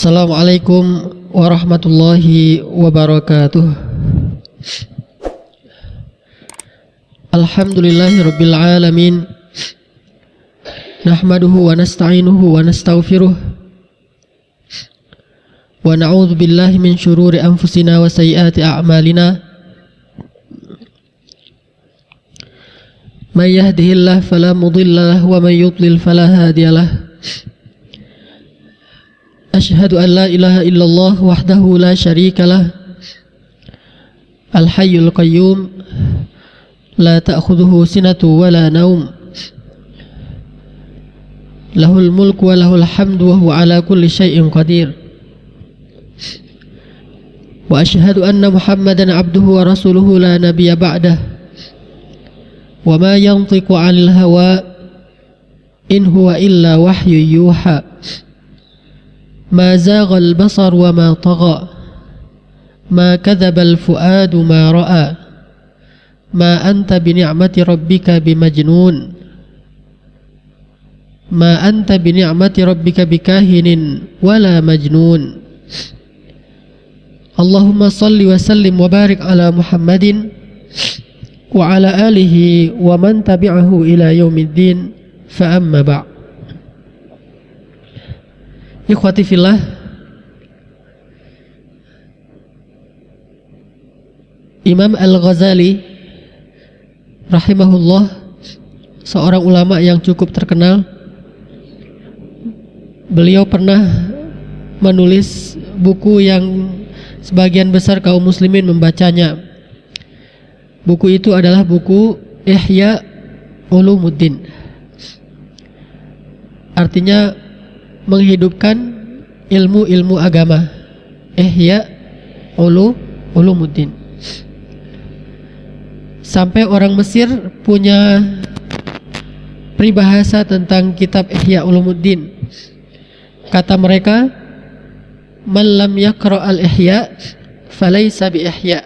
Assalamualaikum warahmatullahi wabarakatuh. Alhamdulillahirabbil alamin. Nahmaduhu wa nasta'inuhu wa nastaghfiruh. Wa na'udzu billahi min syururi anfusina wa sayyiati a'malina. May yahdihillahu fala mudilla lahu wa may yudlil fala hadiya lahu. Asyhadu an la ilaha illallah wahdahu la syarika lah. Al-hayyul qayyum la ta'khudhuhu sinatu wa la naum. Lahul mulku wa lahul hamdu wa huwa ala kulli syai'in qadir. Wa asyhadu anna Muhammadan abduhu wa rasuluhu la nabiyya ba'dah. Wa ma yantiqu 'anil hawa in huwa illa wahyu yuha. ما زاغ البصر وما طغى ما كذب الفؤاد ما رأى ما أنت بنعمة ربك بمجنون ما أنت بنعمة ربك بكاهن ولا مجنون اللهم صل وسلم وبارك على محمد وعلى آله ومن تبعه إلى يوم الدين فأما بعد. Ikhwati fillah, Imam Al-Ghazali rahimahullah, seorang ulama yang cukup terkenal. Beliau pernah menulis buku yang sebagian besar kaum muslimin membacanya. Buku itu adalah buku Ihya Ulumuddin. Artinya menghidupkan ilmu-ilmu agama. Ihya Ulumuddin. Sampai orang Mesir punya peribahasa tentang kitab Ihya Ulumuddin. Kata mereka, man lam yaqra al-ihya falaysa bi ihya.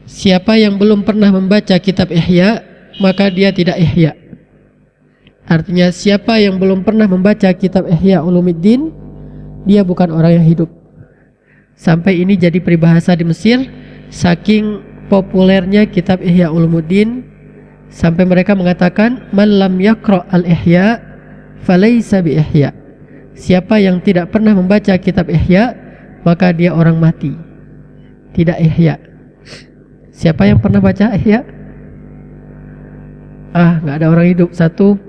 Siapa yang belum pernah membaca kitab Ihya, maka dia tidak ihya. Artinya siapa yang belum pernah membaca kitab Ihya Ulumuddin, dia bukan orang yang hidup. Sampai ini jadi peribahasa di Mesir, saking populernya kitab Ihya Ulumuddin, sampai mereka mengatakan man lam yaqra al-ihya falaysa bi ihya. Siapa yang tidak pernah membaca kitab Ihya, maka dia orang mati, tidak ihya. Siapa yang pernah baca Ihya? Nggak ada orang hidup. 1,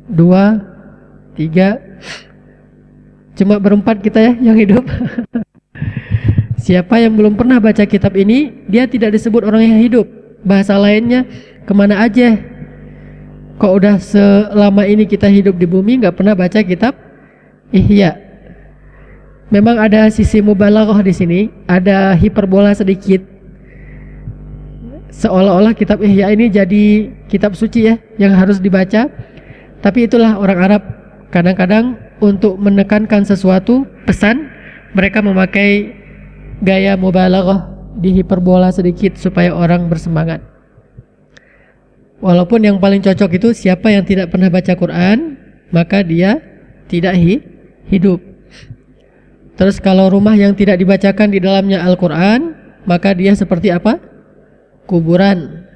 2, 3, cuma berempat kita ya yang hidup. Siapa yang belum pernah baca kitab ini, dia tidak disebut orang yang hidup. Bahasa lainnya, kemana aja? Kok udah selama ini kita hidup di bumi nggak pernah baca kitab Ihya? Memang ada sisi mubalaghah di sini, ada hiperbola sedikit. Seolah-olah kitab Ihya ini jadi kitab suci ya, yang harus dibaca. Tapi itulah orang Arab, kadang-kadang untuk menekankan sesuatu pesan, mereka memakai gaya mubalaghah, dihiperbola sedikit supaya orang bersemangat. Walaupun yang paling cocok itu siapa yang tidak pernah baca Quran, maka dia tidak hidup. Terus kalau rumah yang tidak dibacakan di dalamnya Al-Quran, maka dia seperti apa? Kuburan.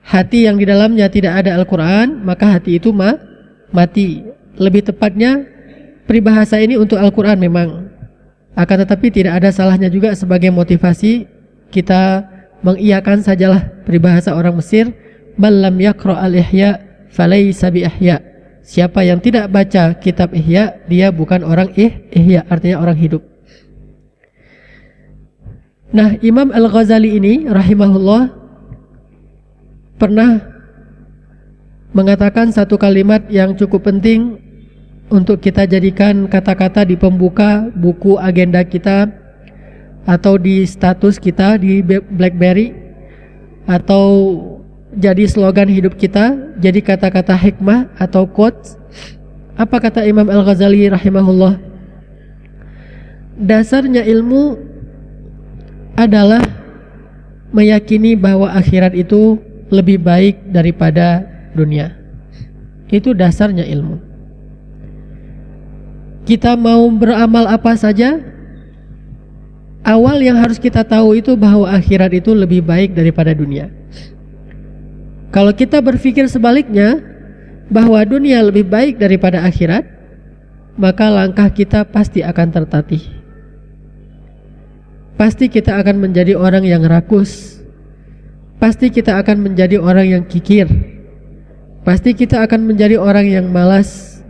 Hati yang di dalamnya tidak ada Al-Quran, maka hati itu mati. Lebih tepatnya peribahasa ini untuk Al-Quran memang. Akan tetapi tidak ada salahnya juga sebagai motivasi kita mengiyakan sajalah peribahasa orang Mesir, man lam yaqra al-ihya falaysa bi ihya. Siapa yang tidak baca kitab Ihya, dia bukan orang ihya, artinya orang hidup. Nah, Imam Al-Ghazali ini rahimahullah pernah mengatakan satu kalimat yang cukup penting untuk kita jadikan kata-kata di pembuka buku agenda kita, atau di status kita di BlackBerry, atau jadi slogan hidup kita, jadi kata-kata hikmah atau quotes. Apa kata Imam Al-Ghazali rahimahullah? Dasarnya ilmu adalah meyakini bahwa akhirat itu lebih baik daripada dunia. Itu dasarnya ilmu. kita mau beramal apa saja, awal yang harus kita tahu itu bahwa akhirat itu lebih baik daripada dunia. Kalau kita berpikir sebaliknya, bahwa dunia lebih baik daripada akhirat, maka langkah kita pasti akan tertatih. Pasti kita akan menjadi orang yang rakus. Pasti kita akan menjadi orang yang kikir. Pasti kita akan menjadi orang yang malas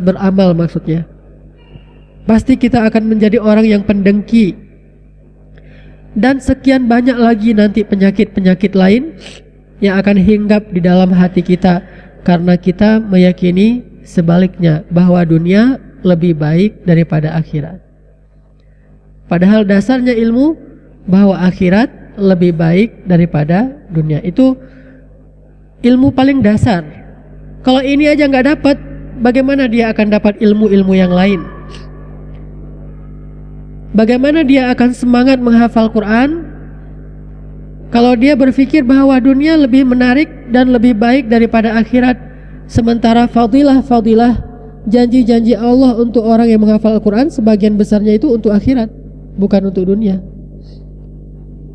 beramal maksudnya. Pasti kita akan menjadi orang yang pendengki. Dan sekian banyak lagi nanti penyakit-penyakit lain yang akan hinggap di dalam hati kita, karena kita meyakini sebaliknya, bahwa dunia lebih baik daripada akhirat. Padahal dasarnya ilmu bahwa akhirat lebih baik daripada dunia. Itu ilmu paling dasar. Kalau ini aja nggak dapat, bagaimana dia akan dapat ilmu-ilmu yang lain? Bagaimana dia akan semangat menghafal Quran kalau dia berpikir bahwa dunia lebih menarik dan lebih baik daripada akhirat, sementara fadilah janji-janji Allah untuk orang yang menghafal Al-Quran sebagian besarnya itu untuk akhirat, bukan untuk dunia.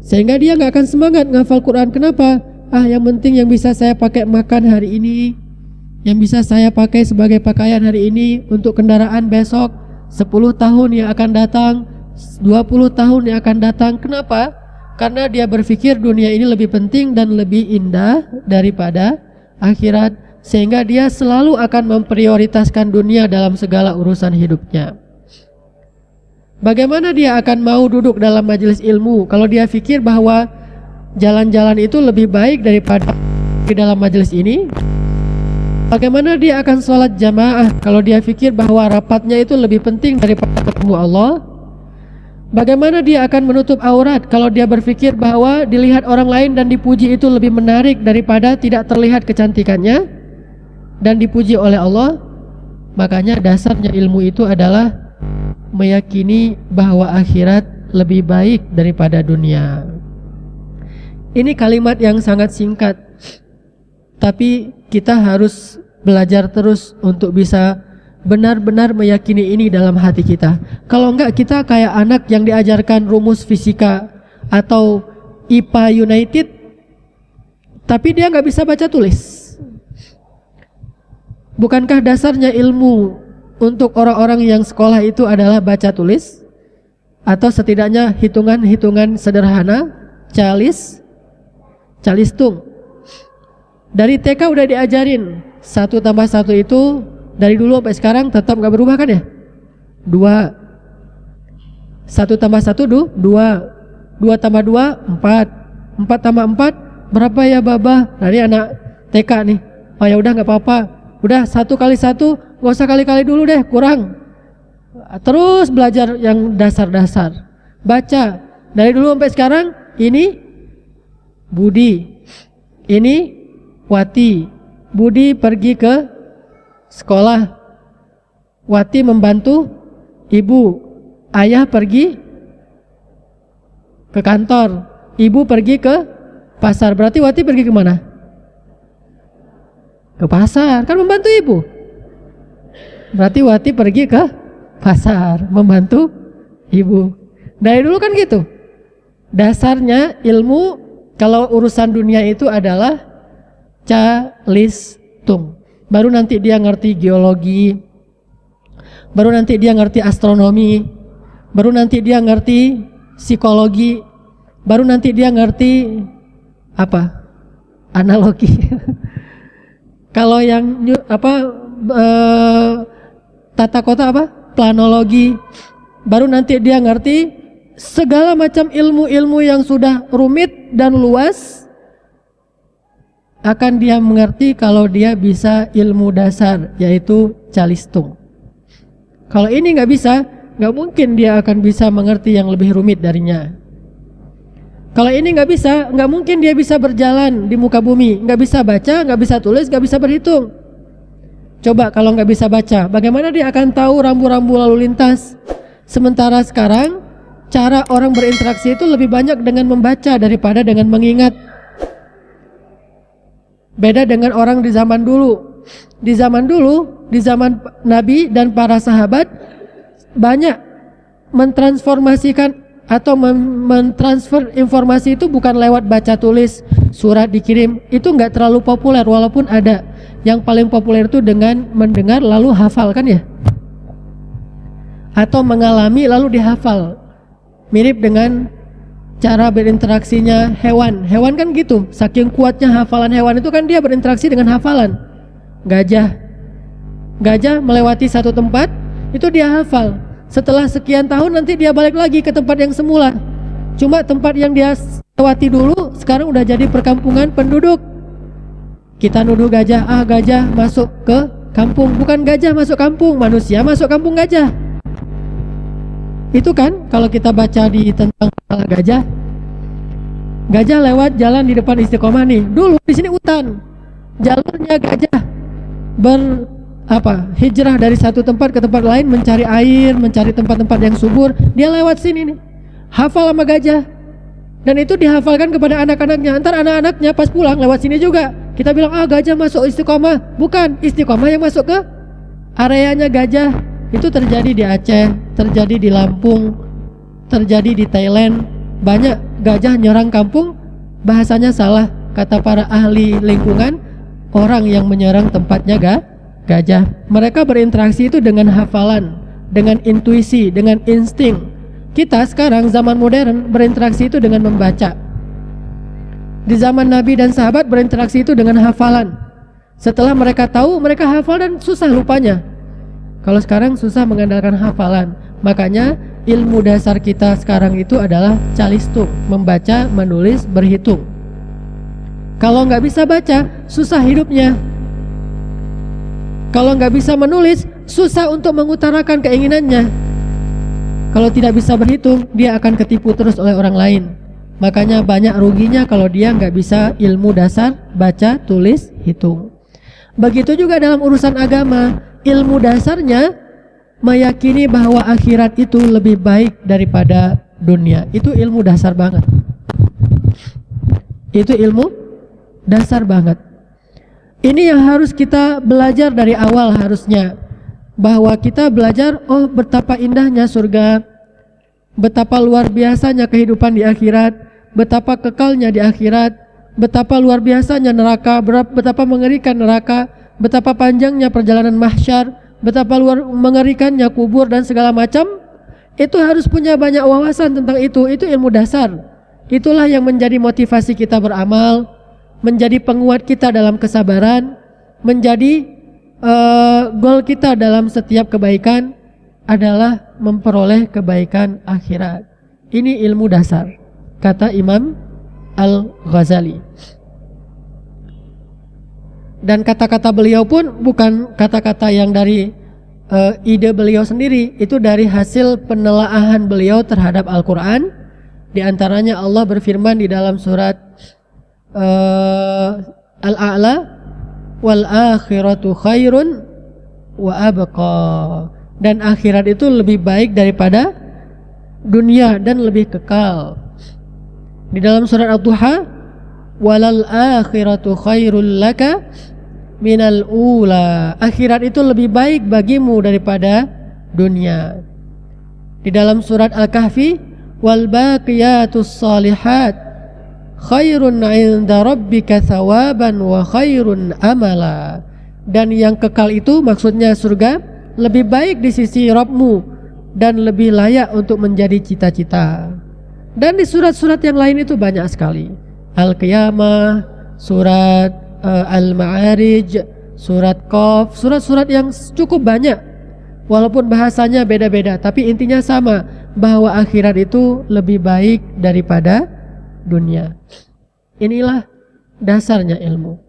Sehingga dia gak akan semangat menghafal Quran. Kenapa? Yang penting yang bisa saya pakai makan hari ini, yang bisa saya pakai sebagai pakaian hari ini, untuk kendaraan besok 10 tahun yang akan datang, 20 tahun yang akan datang. Kenapa? Karena dia berpikir dunia ini lebih penting dan lebih indah daripada akhirat, sehingga dia selalu akan memprioritaskan dunia dalam segala urusan hidupnya. Bagaimana dia akan mau duduk dalam majelis ilmu kalau dia pikir bahwa jalan-jalan itu lebih baik daripada di dalam majelis ini? Bagaimana dia akan sholat jamaah kalau dia pikir bahwa rapatnya itu lebih penting daripada ketemu Allah? Bagaimana dia akan menutup aurat kalau dia berpikir bahwa dilihat orang lain dan dipuji itu lebih menarik daripada tidak terlihat kecantikannya dan dipuji oleh Allah? Makanya dasarnya ilmu itu adalah meyakini bahwa akhirat lebih baik daripada dunia. Ini kalimat yang sangat singkat, tapi kita harus belajar terus untuk bisa benar-benar meyakini ini dalam hati kita. Kalau enggak, kita kayak anak yang diajarkan rumus fisika atau IPA United, tapi dia nggak bisa baca tulis. Bukankah dasarnya ilmu untuk orang-orang yang sekolah itu adalah baca tulis, atau setidaknya hitungan-hitungan sederhana, calistung. Dari TK udah diajarin 1 tambah 1 itu dari dulu sampai sekarang tetap gak berubah kan ya? 2. 1 tambah 1 2. 2 tambah 2 4. 4 tambah 4 berapa ya Baba? Nah ini anak TK nih. Oh ya udah gak apa-apa. Udah 1 kali 1 gak usah kali-kali dulu deh, kurang. Terus belajar yang dasar-dasar. Baca dari dulu sampai sekarang. Ini Budi, ini Wati. Budi pergi ke sekolah, Wati membantu ibu. Ayah pergi ke kantor, ibu pergi ke pasar. Berarti Wati pergi kemana? Ke pasar, kan membantu ibu. Berarti Wati pergi ke pasar, membantu ibu. Dari dulu kan gitu. Dasarnya ilmu kalau urusan dunia itu adalah calistung. Baru nanti dia ngerti geologi, baru nanti dia ngerti astronomi, baru nanti dia ngerti psikologi, baru nanti dia ngerti apa? Analogi. Kalau yang tata kota apa? Planologi. Baru nanti dia ngerti segala macam ilmu-ilmu yang sudah rumit dan luas. Akan dia mengerti kalau dia bisa ilmu dasar, yaitu calistung. Kalau ini nggak bisa, nggak mungkin dia akan bisa mengerti yang lebih rumit darinya. Kalau ini nggak bisa, nggak mungkin dia bisa berjalan di muka bumi, nggak bisa baca, nggak bisa tulis, nggak bisa berhitung. Coba kalau nggak bisa baca, bagaimana dia akan tahu rambu-rambu lalu lintas? Sementara sekarang cara orang berinteraksi itu lebih banyak dengan membaca daripada dengan mengingat. Beda dengan orang di zaman dulu. di zaman Nabi dan para sahabat banyak mentransformasikan atau mentransfer informasi itu bukan lewat baca tulis, surat dikirim, itu nggak terlalu populer walaupun ada. Yang paling populer itu dengan mendengar lalu hafal kan ya? Atau mengalami lalu dihafal. Mirip dengan cara berinteraksinya hewan. Hewan kan gitu, saking kuatnya hafalan hewan itu kan dia berinteraksi dengan hafalan. Gajah melewati satu tempat, itu dia hafal. Setelah sekian tahun nanti dia balik lagi ke tempat yang semula. Cuma tempat yang dia lewati dulu sekarang udah jadi perkampungan penduduk. Kita nuduh gajah, gajah masuk ke kampung. Bukan gajah masuk kampung, manusia masuk kampung gajah. Itu kan kalau kita baca di tentang gajah. Gajah lewat jalan di depan Istiqomah nih. Dulu di sini hutan. Jalurnya gajah hijrah dari satu tempat ke tempat lain, mencari air, mencari tempat-tempat yang subur. Dia lewat sini nih, hafal sama gajah, dan itu dihafalkan kepada anak-anaknya. Antar anak-anaknya pas pulang lewat sini juga kita bilang, gajah masuk Istiqomah. Bukan, Istiqomah yang masuk ke areanya gajah. Itu terjadi di Aceh, terjadi di Lampung, terjadi di Thailand. Banyak gajah nyerang kampung, bahasanya salah, kata para ahli lingkungan, orang yang menyerang tempatnya gajah. Mereka berinteraksi itu dengan hafalan, dengan intuisi, dengan insting. Kita sekarang zaman modern berinteraksi itu dengan membaca. Di zaman Nabi dan sahabat berinteraksi itu dengan hafalan. Setelah mereka tahu, mereka hafal dan susah lupanya. Kalau sekarang susah mengandalkan hafalan. Makanya ilmu dasar kita sekarang itu adalah calistung, membaca, menulis, berhitung. Kalau nggak bisa baca, susah hidupnya. Kalau nggak bisa menulis, susah untuk mengutarakan keinginannya. Kalau tidak bisa berhitung, dia akan ketipu terus oleh orang lain. Makanya banyak ruginya kalau dia nggak bisa ilmu dasar, baca, tulis, hitung. Begitu juga dalam urusan agama, ilmu dasarnya meyakini bahwa akhirat itu lebih baik daripada dunia. Itu ilmu dasar banget. Itu ilmu dasar banget. Ini yang harus kita belajar dari awal harusnya. Bahwa kita belajar, betapa indahnya surga, betapa luar biasanya kehidupan di akhirat, betapa kekalnya di akhirat, betapa luar biasanya neraka, betapa mengerikan neraka, betapa panjangnya perjalanan mahsyar, betapa luar mengerikannya kubur dan segala macam. Itu harus punya banyak wawasan tentang itu. Itu ilmu dasar. Itulah yang menjadi motivasi kita beramal, menjadi penguat kita dalam kesabaran, menjadi goal kita dalam setiap kebaikan adalah memperoleh kebaikan akhirat. Ini ilmu dasar, kata Imam Al-Ghazali. Dan kata-kata beliau pun bukan kata-kata yang dari ide beliau sendiri. Itu dari hasil penelaahan beliau terhadap Al-Quran. Di antaranya Allah berfirman di dalam surat Al-A'la, wal akhiratu khairun wa abqa, dan akhirat itu lebih baik daripada dunia dan lebih kekal. Di dalam surat Ad-Duha, walal akhiratu khairul laka minal ula, akhirat itu lebih baik bagimu daripada dunia. Di dalam surat Al-Kahfi, wal baqiyatus salihat khairun 'inda rabbika thawaban wa khairun amala, dan yang kekal itu maksudnya surga lebih baik di sisi Rabbmu dan lebih layak untuk menjadi cita-cita. Dan di surat-surat yang lain itu banyak sekali. Al-Qiyamah, surat Al-Ma'arij, surat Qaf, surat-surat yang cukup banyak. Walaupun bahasanya beda-beda, tapi intinya sama, bahwa akhirat itu lebih baik daripada dunia. Inilah dasarnya ilmu.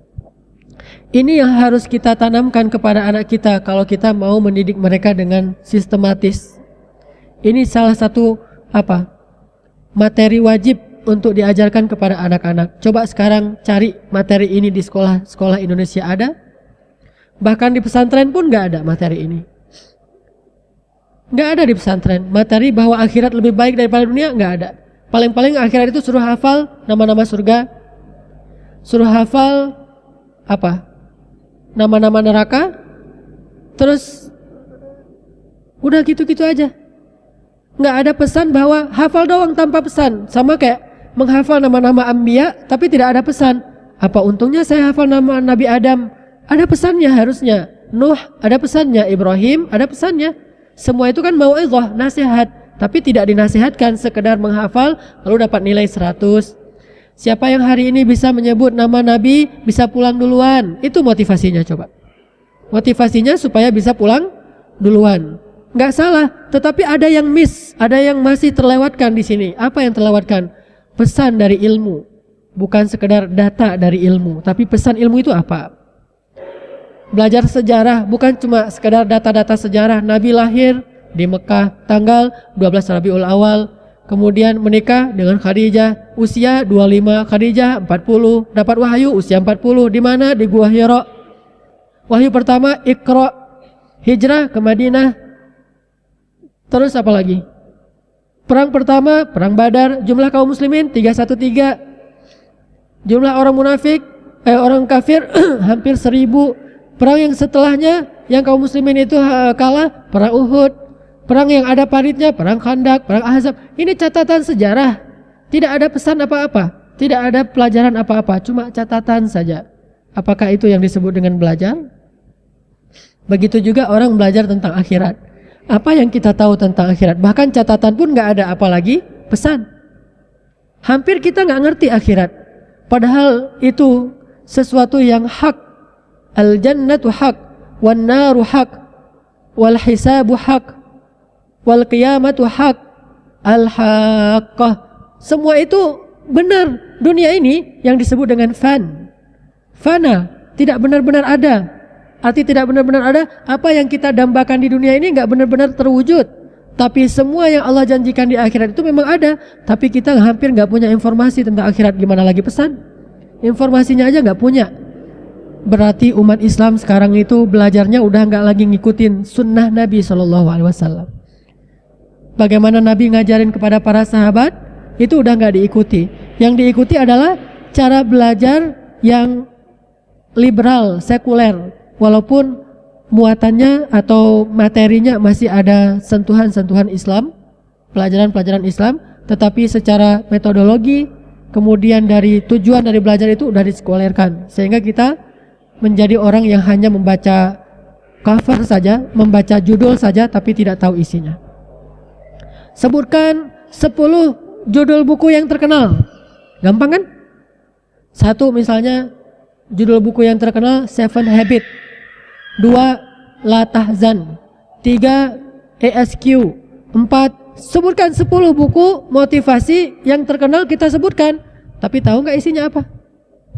Ini yang harus kita tanamkan kepada anak kita kalau kita mau mendidik mereka dengan sistematis. Ini salah satu materi wajib untuk diajarkan kepada anak-anak. Coba sekarang cari materi ini di sekolah Indonesia ada. Bahkan di pesantren pun gak ada materi ini. Gak ada di pesantren materi bahwa akhirat lebih baik daripada dunia, gak ada. Paling-paling akhirat itu suruh hafal nama-nama surga, suruh hafal nama-nama neraka, terus udah gitu-gitu aja. Nggak ada pesan bahwa hafal doang tanpa pesan. Sama kayak menghafal nama-nama anbiya tapi tidak ada pesan. Apa untungnya saya hafal nama Nabi Adam? Ada pesannya harusnya. Nuh ada pesannya, Ibrahim ada pesannya. Semua itu kan mau'izah, nasihat, tapi tidak dinasihatkan sekedar menghafal lalu dapat nilai 100. Siapa yang hari ini bisa menyebut nama Nabi bisa pulang duluan. Itu motivasinya coba. Motivasinya supaya bisa pulang duluan. Nggak salah, tetapi ada yang miss, ada yang masih terlewatkan di sini. Apa yang terlewatkan? Pesan dari ilmu. Bukan sekedar data dari ilmu, tapi pesan ilmu itu apa? Belajar sejarah bukan cuma sekedar data-data sejarah. Nabi lahir di Mekah tanggal 12 Rabiul Awal, kemudian menikah dengan Khadijah, usia 25, Khadijah 40, dapat wahyu usia 40, di mana? Di Gua Hira. Wahyu pertama Iqra, hijrah ke Madinah. Terus apa lagi? Perang pertama, perang Badar, jumlah kaum muslimin 313. Jumlah orang munafik, orang kafir hampir 1000. Perang yang setelahnya yang kaum muslimin itu kalah, perang Uhud. Perang yang ada paritnya, perang Khandak, perang Ahzab. Ini catatan sejarah. Tidak ada pesan apa-apa, tidak ada pelajaran apa-apa, cuma catatan saja. Apakah itu yang disebut dengan belajar? Begitu juga orang belajar tentang akhirat. Apa yang kita tahu tentang akhirat? Bahkan catatan pun nggak ada, apalagi pesan. Hampir kita nggak ngerti akhirat. Padahal itu sesuatu yang hak. Al-jannatu haq, wan naru haq, wal hisabu haq, wal qiyamatu haq, al-haqqah. Semua itu benar. Dunia ini yang disebut dengan fana, tidak benar-benar ada. Arti tidak benar-benar ada, apa yang kita dambakan di dunia ini nggak benar-benar terwujud. Tapi semua yang Allah janjikan di akhirat itu memang ada. Tapi kita hampir nggak punya informasi tentang akhirat, gimana lagi pesan? Informasinya aja nggak punya. Berarti umat Islam sekarang itu belajarnya udah nggak lagi ngikutin sunnah Nabi SAW. Bagaimana Nabi ngajarin kepada para sahabat, itu udah nggak diikuti. Yang diikuti adalah cara belajar yang liberal, sekuler. Walaupun muatannya atau materinya masih ada sentuhan-sentuhan Islam, pelajaran-pelajaran Islam, tetapi secara metodologi, kemudian dari tujuan dari belajar itu udah disekulerkan. Sehingga kita menjadi orang yang hanya membaca cover saja, membaca judul saja tapi tidak tahu isinya. Sebutkan 10 judul buku yang terkenal. Gampang kan? 1 misalnya judul buku yang terkenal 7 Habits. 2 La Tahzan. 3 ESQ. 4 sebutkan 10 buku motivasi yang terkenal kita sebutkan. Tapi tahu nggak isinya apa?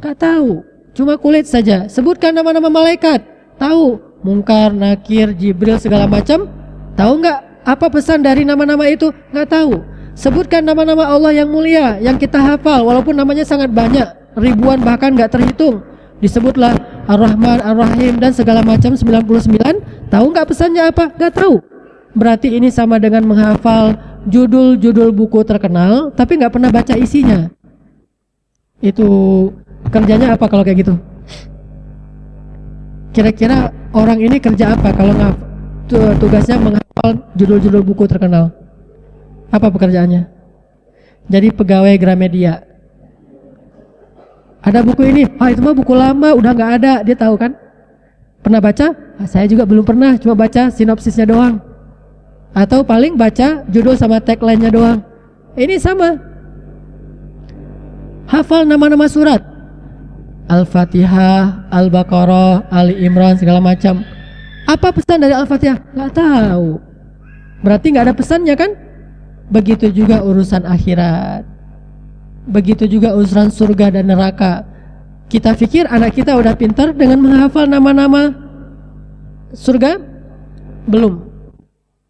Nggak tahu. Cuma kulit saja. Sebutkan nama-nama malaikat. Tahu. Munkar, Nakir, Jibril, segala macam. Tahu nggak apa pesan dari nama-nama itu? Nggak tahu. Sebutkan nama-nama Allah yang mulia, yang kita hafal, walaupun namanya sangat banyak, ribuan bahkan nggak terhitung. Disebutlah Ar-Rahman, Ar-Rahim dan segala macam 99. Tahu nggak pesannya apa? Nggak tahu. Berarti ini sama dengan menghafal judul-judul buku terkenal, tapi nggak pernah baca isinya. Itu kerjanya apa kalau kayak gitu? Kira-kira orang ini kerja apa kalau tugasnya menghafal judul-judul buku terkenal? Apa pekerjaannya? Jadi pegawai Gramedia. Ada buku ini, itu mah buku lama, udah nggak ada. Dia tahu kan? Pernah baca? Saya juga belum pernah, cuma baca sinopsisnya doang. Atau paling baca judul sama tagline-nya doang. Ini sama. Hafal nama-nama surat. Al-Fatihah, Al-Baqarah, Ali Imran, segala macam. Apa pesan dari Al-Fatihah? Nggak tahu. Berarti nggak ada pesannya kan? Begitu juga urusan akhirat. Begitu juga urusan surga dan neraka. Kita pikir anak kita udah pintar dengan menghafal nama-nama surga? Belum.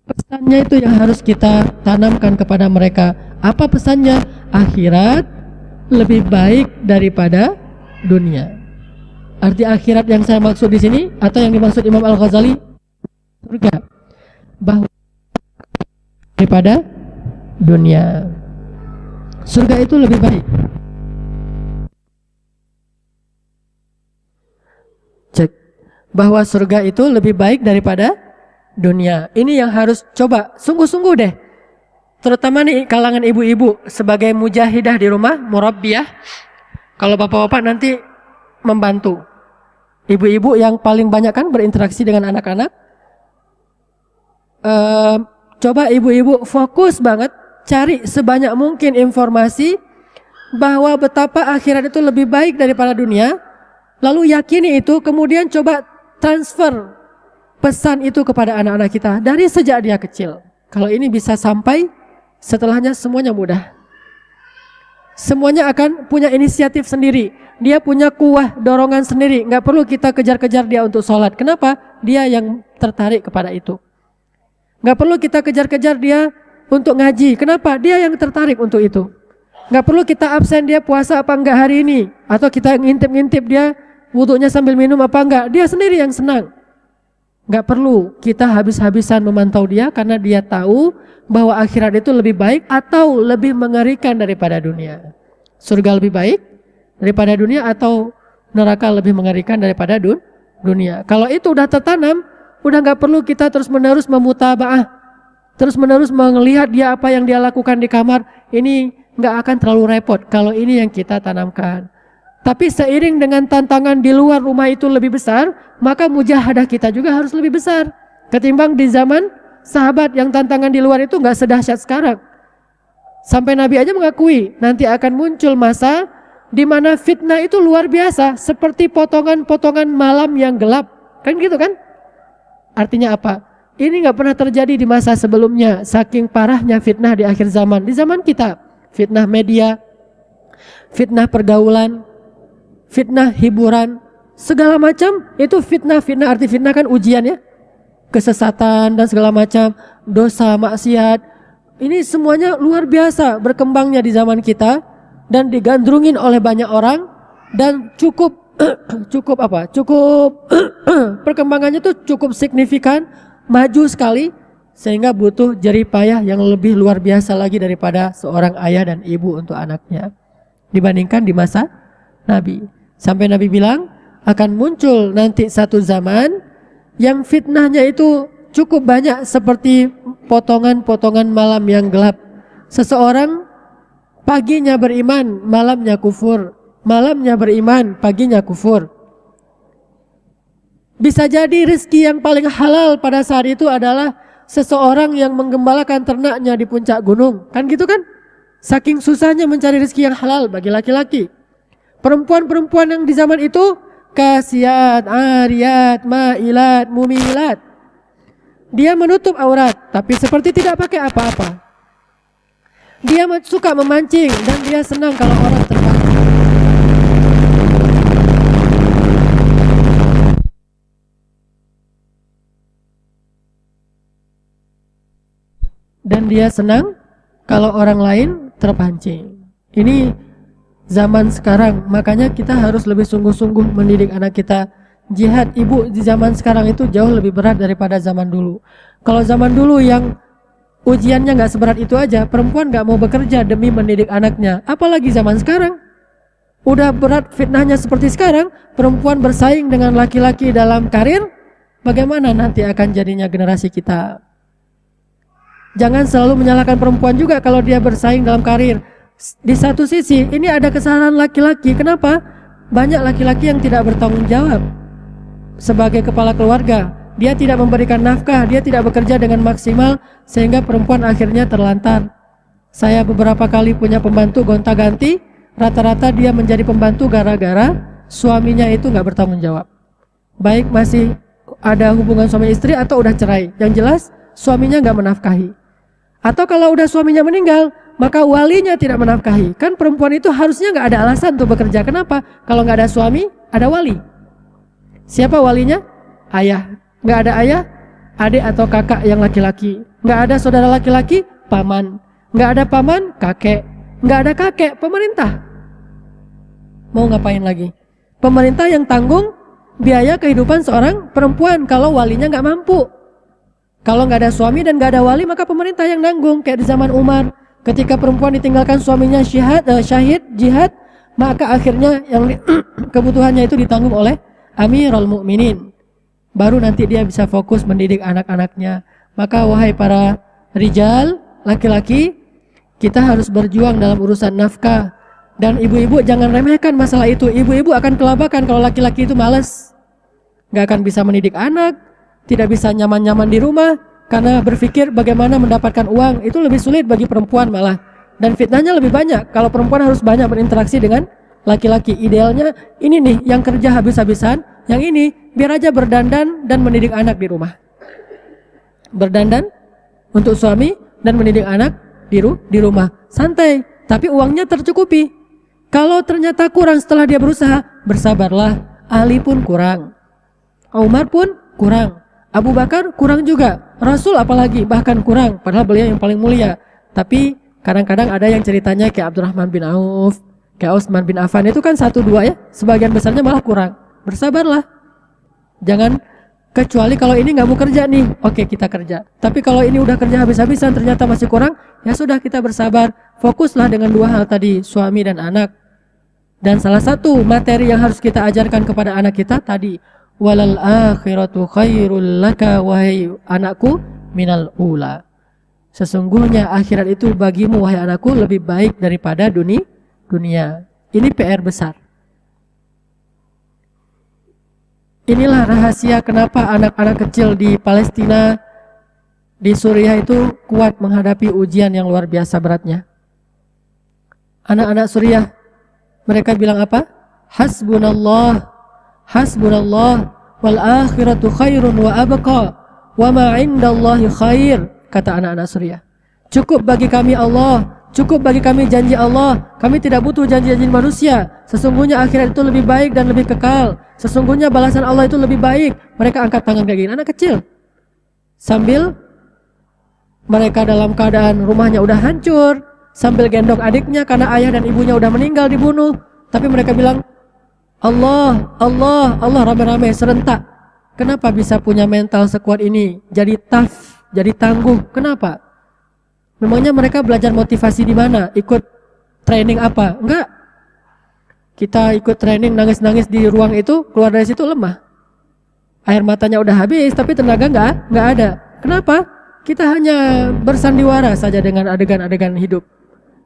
Pesannya itu yang harus kita tanamkan kepada mereka. Apa pesannya? Akhirat lebih baik daripada dunia. Arti akhirat yang saya maksud di sini atau yang dimaksud Imam Al-Ghazali, surga bahwa daripada dunia. Surga itu lebih baik. Cek. bahwa surga itu lebih baik daripada dunia. Ini yang harus coba sungguh-sungguh deh. Terutama nih kalangan ibu-ibu sebagai mujahidah di rumah, murabbiyah. Kalau bapak-bapak nanti membantu. Ibu-ibu yang paling banyak kan berinteraksi dengan anak-anak. Coba ibu-ibu fokus banget cari sebanyak mungkin informasi bahwa betapa akhirat itu lebih baik daripada dunia. Lalu yakini itu, kemudian coba transfer pesan itu kepada anak-anak kita dari sejak dia kecil. Kalau ini bisa sampai, setelahnya semuanya mudah. Semuanya akan punya inisiatif sendiri. Dia punya kuah dorongan sendiri. Nggak perlu kita kejar-kejar dia untuk sholat. Kenapa? Dia yang tertarik kepada itu. Nggak perlu kita kejar-kejar dia untuk ngaji. Kenapa? Dia yang tertarik untuk itu. Nggak perlu kita absen dia puasa apa enggak hari ini. Atau kita ngintip-ngintip dia wudunya sambil minum apa enggak. Dia sendiri yang senang. Nggak perlu kita habis-habisan memantau dia karena dia tahu bahwa akhirat itu lebih baik atau lebih mengerikan daripada dunia. Surga lebih baik daripada dunia atau neraka lebih mengerikan daripada dunia. Kalau itu udah tertanam, udah nggak perlu kita terus-menerus memutabaah, terus-menerus melihat dia apa yang dia lakukan di kamar. Ini nggak akan terlalu repot kalau ini yang kita tanamkan. Tapi seiring dengan tantangan di luar rumah itu lebih besar, maka mujahadah kita juga harus lebih besar. Ketimbang di zaman sahabat yang tantangan di luar itu nggak sedahsyat sekarang. Sampai Nabi aja mengakui nanti akan muncul masa di mana fitnah itu luar biasa, seperti potongan-potongan malam yang gelap. Kan gitu kan? Artinya apa? Ini nggak pernah terjadi di masa sebelumnya. Saking parahnya fitnah di akhir zaman. Di zaman kita, fitnah media, fitnah pergaulan, fitnah hiburan, segala macam itu fitnah. Arti fitnah kan ujian ya, kesesatan dan segala macam, dosa, maksiat. Ini semuanya luar biasa berkembangnya di zaman kita dan digandrungin oleh banyak orang dan cukup perkembangannya tuh cukup signifikan, maju sekali sehingga butuh jerih payah yang lebih luar biasa lagi daripada seorang ayah dan ibu untuk anaknya dibandingkan di masa Nabi. Sampai Nabi bilang akan muncul nanti satu zaman yang fitnahnya itu cukup banyak seperti potongan-potongan malam yang gelap. Seseorang paginya beriman, malamnya kufur. Malamnya beriman, paginya kufur. Bisa jadi rezeki yang paling halal pada saat itu adalah seseorang yang menggembalakan ternaknya di puncak gunung. Kan gitu kan? Saking susahnya mencari rezeki yang halal bagi laki-laki. Perempuan-perempuan yang di zaman itu kasiyat, ariyat, ma'ilat, mumilat. Dia menutup aurat tapi seperti tidak pakai apa-apa. Dia suka memancing dan dia senang kalau orang terpancing. Dan dia senang kalau orang lain terpancing. Ini zaman sekarang, makanya kita harus lebih sungguh-sungguh mendidik anak kita. Jihad ibu di zaman sekarang itu jauh lebih berat daripada zaman dulu. Kalau zaman dulu yang ujiannya nggak seberat itu aja, perempuan nggak mau bekerja demi mendidik anaknya. Apalagi zaman sekarang, udah berat fitnahnya seperti sekarang, perempuan bersaing dengan laki-laki dalam karir, bagaimana nanti akan jadinya generasi kita? Jangan selalu menyalahkan perempuan juga kalau dia bersaing dalam karir. Di satu sisi, ini ada kesalahan laki-laki. Kenapa? Banyak laki-laki yang tidak bertanggung jawab sebagai kepala keluarga. Dia tidak memberikan nafkah, dia tidak bekerja dengan maksimal, sehingga perempuan akhirnya terlantar. Saya beberapa kali punya pembantu gonta-ganti, rata-rata dia menjadi pembantu gara-gara suaminya itu nggak bertanggung jawab. Baik masih ada hubungan suami istri atau udah cerai, yang jelas suaminya nggak menafkahi. Atau kalau udah suaminya meninggal, maka walinya tidak menafkahi. Kan perempuan itu harusnya nggak ada alasan untuk bekerja. Kenapa? Kalau nggak ada suami, ada wali. Siapa walinya? Ayah. Nggak ada ayah, adik atau kakak yang laki-laki. Nggak ada saudara laki-laki, paman. Nggak ada paman, kakek. Nggak ada kakek, pemerintah. Mau ngapain lagi? Pemerintah yang tanggung biaya kehidupan seorang perempuan kalau walinya nggak mampu. Kalau nggak ada suami dan nggak ada wali, maka pemerintah yang nanggung. Kayak di zaman Umar, ketika perempuan ditinggalkan suaminya syahid jihad, maka akhirnya yang kebutuhannya itu ditanggung oleh Amirul Mukminin. baru nanti dia bisa fokus mendidik anak-anaknya. Maka wahai para rijal, laki-laki, kita harus berjuang dalam urusan nafkah. Dan ibu-ibu jangan remehkan masalah itu. Ibu-ibu akan kelabakan kalau laki-laki itu malas, gak akan bisa mendidik anak, tidak bisa nyaman-nyaman di rumah, karena berpikir bagaimana mendapatkan uang. Itu lebih sulit bagi perempuan malah. Dan fitnahnya lebih banyak kalau perempuan harus banyak berinteraksi dengan laki-laki. Idealnya ini nih yang kerja habis-habisan, yang ini biar aja berdandan dan mendidik anak di rumah. Berdandan untuk suami dan mendidik anak di rumah. Santai, tapi uangnya tercukupi. Kalau ternyata kurang setelah dia berusaha, bersabarlah. Ali pun kurang, Umar pun kurang, Abu Bakar kurang juga, Rasul apalagi bahkan kurang, padahal beliau yang paling mulia. Tapi kadang-kadang ada yang ceritanya kayak Abdurrahman bin Auf, kayak Utsman bin Affan, itu kan 1-2 ya, sebagian besarnya malah kurang. Bersabarlah. Jangan, kecuali kalau ini nggak mau kerja nih, oke kita kerja. Tapi kalau ini udah kerja habis-habisan ternyata masih kurang, ya sudah kita bersabar. Fokuslah dengan 2 hal tadi, suami dan anak. Dan salah satu materi yang harus kita ajarkan kepada anak kita tadi, walal akhiratu khairul laka, wahai anakku, minal ula. Sesungguhnya akhirat itu bagimu wahai anakku lebih baik daripada dunia. Ini PR besar. Inilah rahasia kenapa anak-anak kecil di Palestina, di Suriah itu kuat menghadapi ujian yang luar biasa beratnya. Anak-anak Suriah, mereka bilang apa? Hasbunallah, hasbunallah, wal akhiratu khairun wa abqa, wa ma indallahi khair. Kata anak-anak Suriah, cukup bagi kami Allah, cukup bagi kami janji Allah. Kami tidak butuh janji-janji manusia. Sesungguhnya akhirat itu lebih baik dan lebih kekal. Sesungguhnya balasan Allah itu lebih baik. Mereka angkat tangan kayak gini, anak kecil, sambil mereka dalam keadaan rumahnya udah hancur, sambil gendong adiknya karena ayah dan ibunya udah meninggal, dibunuh. Tapi mereka bilang Allah, Allah, Allah, rame-rame serentak. Kenapa bisa punya mental sekuat ini? Jadi tough, jadi tangguh. Kenapa? Memangnya mereka belajar motivasi di mana? Ikut training apa? Enggak. Kita ikut training nangis-nangis di ruang itu, keluar dari situ lemah. Air matanya udah habis, tapi tenaga enggak ada. Kenapa? Kita hanya bersandiwara saja dengan adegan-adegan hidup.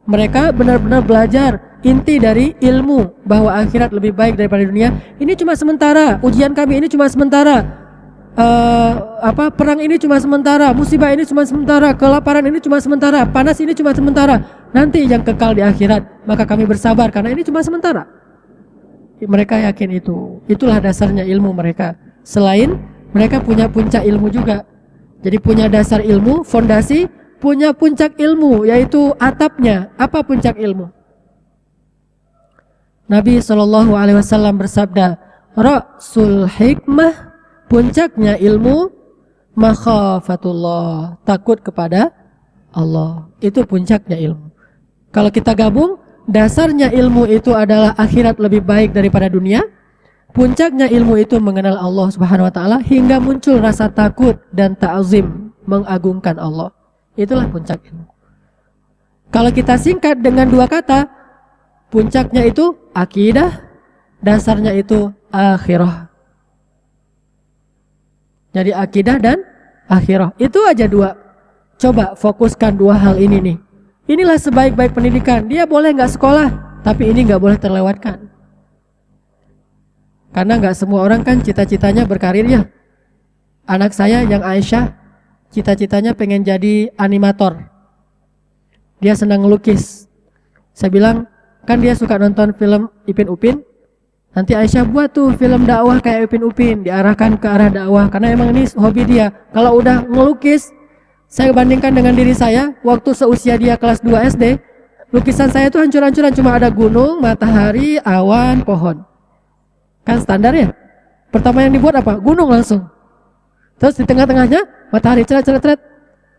Mereka benar-benar belajar inti dari ilmu bahwa akhirat lebih baik daripada dunia. Ini cuma sementara, ujian kami ini cuma sementara, perang ini cuma sementara, musibah ini cuma sementara, kelaparan ini cuma sementara, panas ini cuma sementara. Nanti yang kekal di akhirat, maka kami bersabar karena ini cuma sementara. Mereka yakin itu. Itulah dasarnya ilmu mereka. Selain mereka punya puncak ilmu juga. Jadi punya dasar ilmu, fondasi, punya puncak ilmu, yaitu atapnya. Apa puncak ilmu? Nabi SAW bersabda, Ra'sul hikmah, puncaknya ilmu, makhafatullah, takut kepada Allah. Itu puncaknya ilmu. Kalau kita gabung, dasarnya ilmu itu adalah akhirat lebih baik daripada dunia. Puncaknya ilmu itu mengenal Allah Subhanahu wa taala hingga muncul rasa takut dan ta'zim, mengagungkan Allah. Itulah puncak ilmu. Kalau kita singkat dengan 2 kata, puncaknya itu akidah, dasarnya itu akhirah. Jadi akidah dan akhirah, itu aja 2. Coba fokuskan 2 hal ini nih. Inilah sebaik-baik pendidikan. Dia boleh gak sekolah, tapi ini gak boleh terlewatkan. Karena gak semua orang kan cita-citanya berkarir ya. Anak saya yang Aisyah, cita-citanya pengen jadi animator. Dia senang ngelukis. Saya bilang, kan dia suka nonton film Ipin Upin. Nanti Aisyah buat tuh film dakwah kayak Ipin Upin, diarahkan ke arah dakwah. Karena emang ini hobi dia. Kalau udah ngelukis, saya bandingkan dengan diri saya, waktu seusia dia kelas 2 SD, lukisan saya itu hancur-hancuran, cuma ada gunung, matahari, awan, pohon. Kan standar ya. Pertama yang dibuat apa? Gunung langsung. Terus di tengah-tengahnya matahari, ceret-ceret.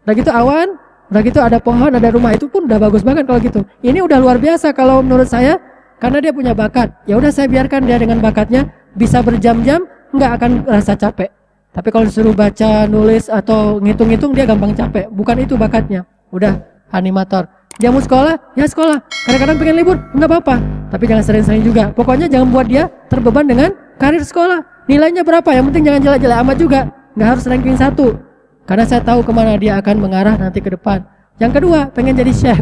Udah gitu awan, udah gitu ada pohon, ada rumah. Itu pun udah bagus banget kalau gitu. Ini udah luar biasa kalau menurut saya, karena dia punya bakat. Ya udah saya biarkan dia dengan bakatnya, bisa berjam-jam, nggak akan rasa capek. Tapi kalau disuruh baca, nulis atau ngitung-ngitung, dia gampang capek. Bukan itu bakatnya. Udah animator. Dia mau sekolah, ya sekolah. Kadang-kadang pengen libur, nggak apa-apa. Tapi jangan sering-sering juga. Pokoknya jangan buat dia terbeban dengan karir sekolah. Nilainya berapa? Yang penting jangan jelek-jelek amat juga. Nggak harus ranking 1. Karena saya tahu kemana dia akan mengarah nanti ke depan. Yang kedua, pengen jadi chef.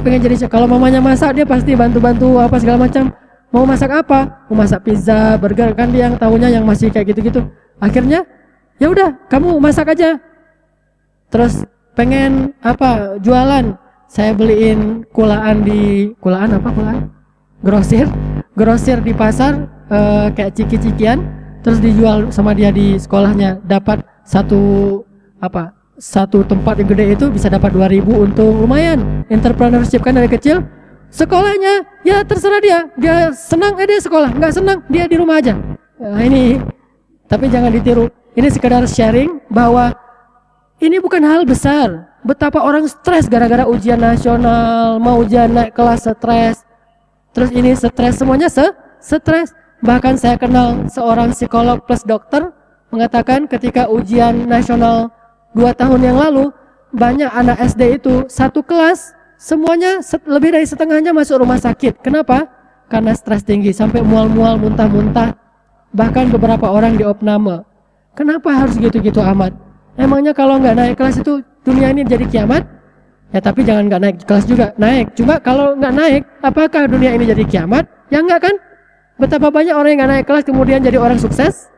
Pengen jadi chef. Kalau mamanya masak, dia pasti bantu-bantu apa segala macam. Mau masak apa? Mau masak pizza, burger, kan dia yang tahunya yang masih kayak gitu-gitu. Akhirnya, ya udah, kamu masak aja. Terus pengen apa? Jualan. Saya beliin kulaan grosir di pasar, kayak ciki-cikian, terus dijual sama dia di sekolahnya, dapat satu tempat yang gede itu bisa dapat 2.000 untung, lumayan. Entrepreneurship kan dari kecil. Sekolahnya ya terserah dia senang dia sekolah, nggak senang dia di rumah aja. Nah, ini tapi jangan ditiru, ini sekedar sharing bahwa ini bukan hal besar. Betapa orang stres gara-gara ujian nasional, mau ujian naik kelas stres. Terus ini stres, semuanya stres. Bahkan saya kenal seorang psikolog plus dokter mengatakan ketika ujian nasional 2 tahun yang lalu, banyak anak SD itu satu kelas, semuanya lebih dari setengahnya masuk rumah sakit. Kenapa? Karena stres tinggi, sampai mual-mual, muntah-muntah. Bahkan beberapa orang diopname. Kenapa harus gitu-gitu amat? Emangnya kalau nggak naik kelas itu dunia ini jadi kiamat? Ya tapi jangan nggak naik kelas juga, naik. Cuma kalau nggak naik, apakah dunia ini jadi kiamat? Ya enggak kan? Betapa banyak orang yang nggak naik kelas kemudian jadi orang sukses?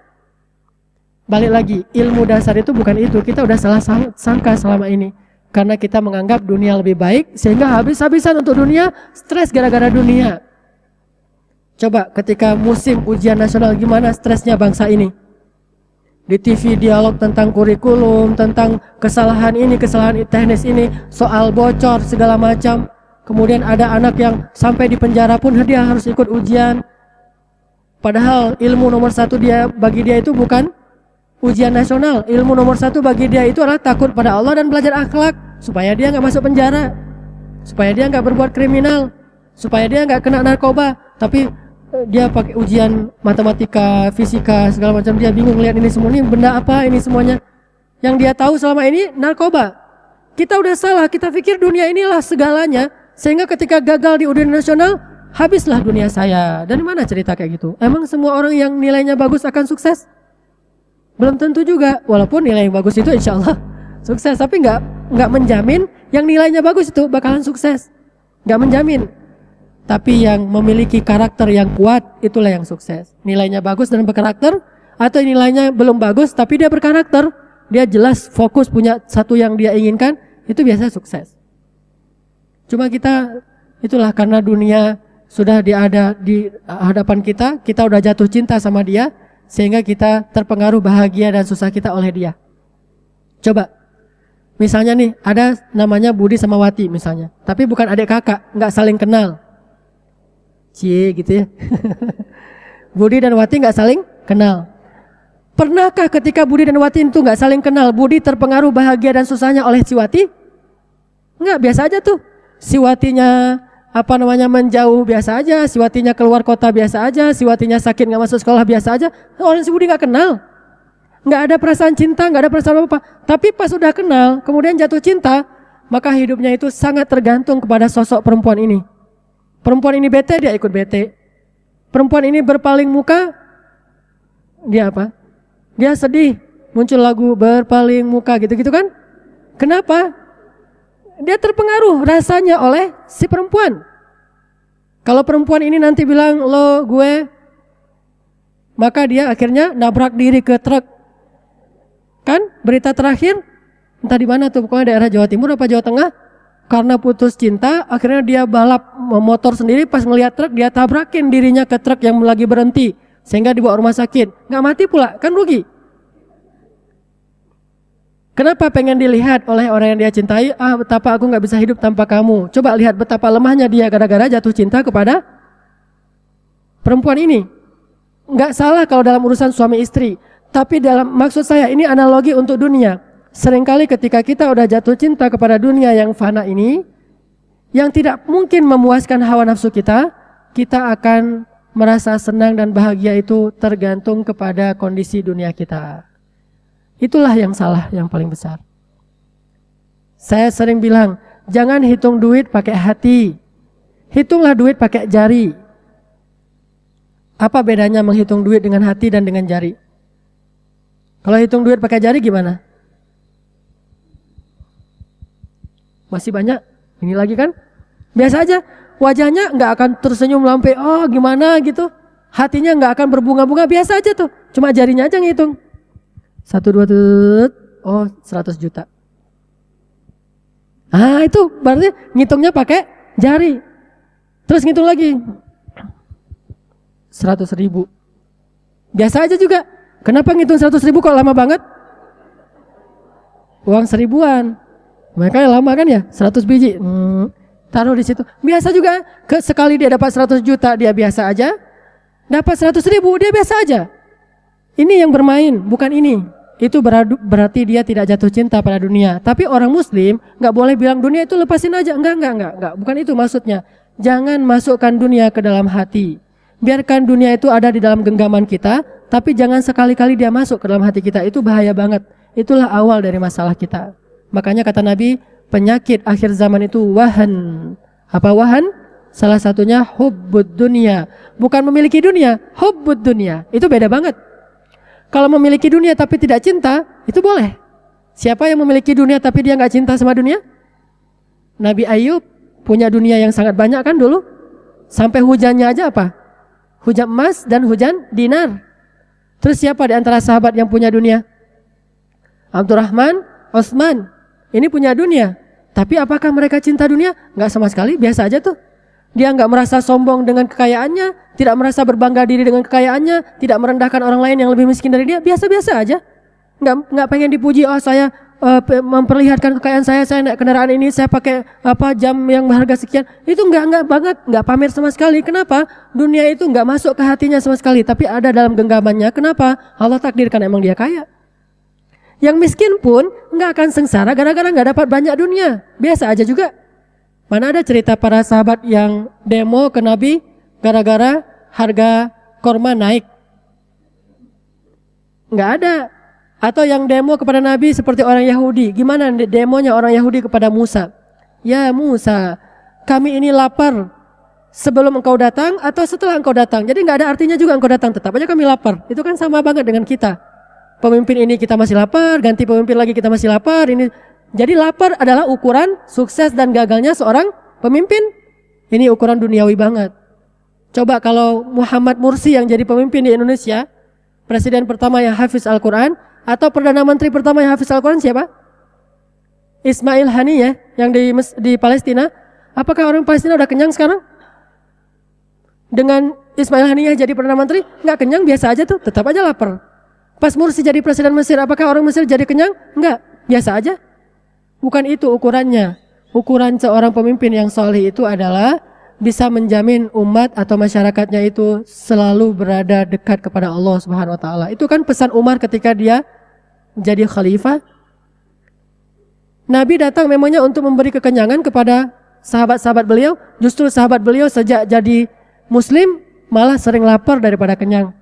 Balik lagi, ilmu dasar itu bukan itu. Kita udah salah sangka selama ini. Karena kita menganggap dunia lebih baik, sehingga habis-habisan untuk dunia, stres gara-gara dunia. Coba ketika musim ujian nasional gimana stresnya bangsa ini? Di TV dialog tentang kurikulum, tentang kesalahan ini, kesalahan teknis ini, soal bocor segala macam. Kemudian ada anak yang sampai di penjara pun dia harus ikut ujian. Padahal ilmu nomor 1 bagi dia itu bukan ujian nasional. Ilmu nomor 1 bagi dia itu adalah takut pada Allah dan belajar akhlak, supaya dia nggak masuk penjara, supaya dia nggak berbuat kriminal, supaya dia nggak kena narkoba. Tapi dia pakai ujian matematika, fisika, segala macam, dia bingung lihat ini semua, ini benda apa ini semuanya. Yang dia tahu selama ini narkoba. Kita udah salah, kita pikir dunia inilah segalanya, sehingga ketika gagal di ujian nasional, habislah dunia saya. Dan mana cerita kayak gitu? Emang semua orang yang nilainya bagus akan sukses? Belum tentu juga. Walaupun nilai yang bagus itu insya Allah sukses, tapi nggak menjamin yang nilainya bagus itu bakalan sukses. Nggak menjamin. Tapi yang memiliki karakter yang kuat, itulah yang sukses. Nilainya bagus dan berkarakter, atau nilainya belum bagus tapi dia berkarakter, dia jelas fokus punya satu yang dia inginkan, itu biasa sukses. Cuma kita, itulah karena dunia sudah ada di hadapan kita udah jatuh cinta sama dia, sehingga kita terpengaruh bahagia dan susah kita oleh dia. Coba, misalnya nih, ada namanya Budi sama Wati misalnya, tapi bukan adik kakak, nggak saling kenal. Cie gitu ya. Budi dan Wati nggak saling kenal. Pernahkah ketika Budi dan Wati itu nggak saling kenal, Budi terpengaruh bahagia dan susahnya oleh si Wati? Nggak, biasa aja tuh. Si Watinya menjauh biasa aja, si Watinya keluar kota biasa aja, si Watinya sakit nggak masuk sekolah biasa aja. Orang si Budi nggak kenal, nggak ada perasaan cinta, nggak ada perasaan apa-apa. Tapi pas udah kenal, kemudian jatuh cinta, maka hidupnya itu sangat tergantung kepada sosok perempuan ini. Perempuan ini bete, dia ikut bete. Perempuan ini berpaling muka, dia apa? Dia sedih, muncul lagu berpaling muka gitu-gitu kan? Kenapa? Dia terpengaruh rasanya oleh si perempuan. Kalau perempuan ini nanti bilang lo gue, maka dia akhirnya nabrak diri ke truk. Kan? Berita terakhir, entah di mana tuh, pokoknya daerah Jawa Timur apa Jawa Tengah. Karena putus cinta, akhirnya dia balap motor sendiri, pas ngelihat truk dia tabrakin dirinya ke truk yang lagi berhenti, sehingga dibawa rumah sakit. Nggak mati pula, kan rugi. Kenapa pengen dilihat oleh orang yang dia cintai? Betapa aku nggak bisa hidup tanpa kamu. Coba lihat betapa lemahnya dia gara-gara jatuh cinta kepada perempuan ini. Nggak salah kalau dalam urusan suami istri, tapi maksud saya ini analogi untuk dunia. Seringkali ketika kita udah jatuh cinta kepada dunia yang fana ini, yang tidak mungkin memuaskan hawa nafsu kita, kita akan merasa senang dan bahagia itu tergantung kepada kondisi dunia kita. Itulah yang salah yang paling besar. Saya sering bilang, jangan hitung duit pakai hati, hitunglah duit pakai jari. Apa bedanya menghitung duit dengan hati dan dengan jari? Kalau hitung duit pakai jari gimana? Masih banyak? Ini lagi kan? Biasa aja. Wajahnya nggak akan tersenyum sampai oh gimana gitu. Hatinya nggak akan berbunga-bunga, biasa aja tuh. Cuma jarinya aja ngitung. 1, 2, oh 100 juta. Ah itu berarti ngitungnya pakai jari. Terus ngitung lagi. 100.000. Biasa aja juga. Kenapa ngitung 100.000 kok lama banget? Uang 1000-an. Makanya lama kan ya? 100 biji. Taruh di situ. Biasa juga. Sekali dia dapat 100 juta dia biasa aja. Dapat 100.000 dia biasa aja. Ini yang bermain, bukan ini. Itu berarti dia tidak jatuh cinta pada dunia. Tapi orang muslim gak boleh bilang dunia itu lepasin aja. Enggak. Bukan itu maksudnya. Jangan masukkan dunia ke dalam hati. Biarkan dunia itu ada di dalam genggaman kita. Tapi jangan sekali-kali dia masuk ke dalam hati kita. Itu bahaya banget. Itulah awal dari masalah kita. Makanya kata Nabi, penyakit akhir zaman itu wahan. Apa wahan? Salah satunya hubbud dunia. Bukan memiliki dunia, hubbud dunia. Itu beda banget. Kalau memiliki dunia tapi tidak cinta, itu boleh. Siapa yang memiliki dunia tapi dia nggak cinta sama dunia? Nabi Ayub punya dunia yang sangat banyak kan dulu. Sampai hujannya aja apa? Hujan emas dan hujan dinar. Terus siapa di antara sahabat yang punya dunia? Abdurrahman, Utsman. Ini punya dunia. Tapi apakah mereka cinta dunia? Nggak sama sekali, biasa aja tuh. Dia nggak merasa sombong dengan kekayaannya, tidak merasa berbangga diri dengan kekayaannya, tidak merendahkan orang lain yang lebih miskin dari dia, biasa-biasa aja. Nggak pengen dipuji, oh saya memperlihatkan kekayaan saya naik kendaraan ini, saya pakai jam yang berharga sekian. Itu nggak banget, nggak pamer sama sekali. Kenapa? Dunia itu nggak masuk ke hatinya sama sekali, tapi ada dalam genggamannya. Kenapa? Allah takdirkan emang dia kaya. Yang miskin pun nggak akan sengsara gara-gara nggak dapat banyak dunia, biasa aja juga. Mana ada cerita para sahabat yang demo ke Nabi gara-gara harga korma naik? Nggak ada. Atau yang demo kepada Nabi seperti orang Yahudi. Gimana demonya orang Yahudi kepada Musa? Ya Musa, kami ini lapar sebelum engkau datang atau setelah engkau datang. Jadi nggak ada artinya juga engkau datang, tetap aja kami lapar. Itu kan sama banget dengan kita. Pemimpin ini kita masih lapar, ganti pemimpin lagi kita masih lapar. Ini jadi lapar adalah ukuran sukses dan gagalnya seorang pemimpin. Ini ukuran duniawi banget. Coba kalau Muhammad Mursi yang jadi pemimpin di Indonesia, presiden pertama yang hafiz Al-Quran, atau perdana menteri pertama yang hafiz Al-Quran siapa? Ismail Haniyeh yang di Palestina. Apakah orang Palestina udah kenyang sekarang? Dengan Ismail Haniyeh jadi perdana menteri, nggak kenyang, biasa aja tuh, tetap aja lapar. Pas Mursi jadi presiden Mesir, apakah orang Mesir jadi kenyang? Enggak, biasa aja. Bukan itu ukurannya. Ukuran seorang pemimpin yang soleh itu adalah bisa menjamin umat atau masyarakatnya itu selalu berada dekat kepada Allah Subhanahu wa taala. Itu kan pesan Umar ketika dia jadi khalifah. Nabi datang memangnya untuk memberi kekenyangan kepada sahabat-sahabat beliau. Justru sahabat beliau sejak jadi muslim malah sering lapar daripada kenyang.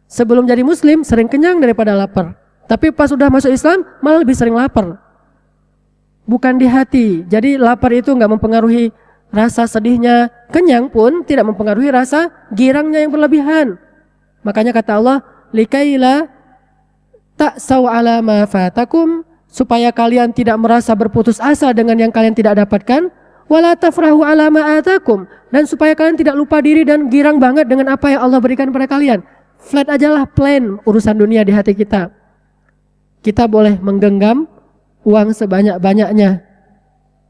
Sebelum jadi muslim sering kenyang daripada lapar. Tapi pas sudah masuk Islam malah lebih sering lapar. Bukan di hati. Jadi lapar itu enggak mempengaruhi rasa sedihnya. Kenyang pun tidak mempengaruhi rasa girangnya yang berlebihan. Makanya kata Allah, likaila ta'saw ala ma fatakum, supaya kalian tidak merasa berputus asa dengan yang kalian tidak dapatkan, wala tafrahu ala ma atakum, dan supaya kalian tidak lupa diri dan girang banget dengan apa yang Allah berikan pada kalian. Flat ajalah, plain urusan dunia di hati kita. Kita boleh menggenggam uang sebanyak-banyaknya,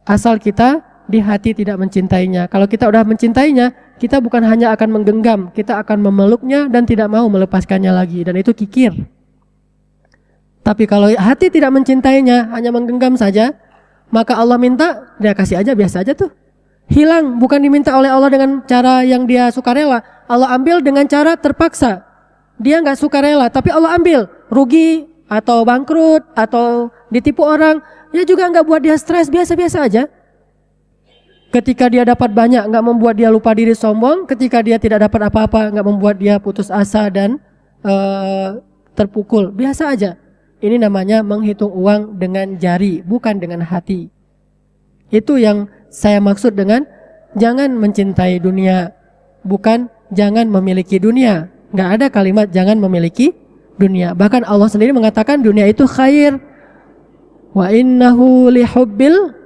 asal kita di hati tidak mencintainya. Kalau kita udah mencintainya, kita bukan hanya akan menggenggam, kita akan memeluknya dan tidak mau melepaskannya lagi. Dan itu kikir. Tapi kalau hati tidak mencintainya, hanya menggenggam saja, maka Allah minta, dia kasih aja, biasa aja tuh. Hilang, bukan diminta oleh Allah dengan cara yang dia sukarela. Allah ambil dengan cara terpaksa. Dia nggak sukarela, tapi Allah ambil. Rugi atau bangkrut atau ditipu orang, dia juga nggak buat dia stres, biasa-biasa aja. Ketika dia dapat banyak, nggak membuat dia lupa diri sombong. Ketika dia tidak dapat apa-apa, nggak membuat dia putus asa dan terpukul. Biasa aja. Ini namanya menghitung uang dengan jari, bukan dengan hati. Itu yang saya maksud dengan jangan mencintai dunia, bukan jangan memiliki dunia. Nggak ada kalimat jangan memiliki dunia. Bahkan Allah sendiri mengatakan dunia itu khair. Wa innahu lihubbil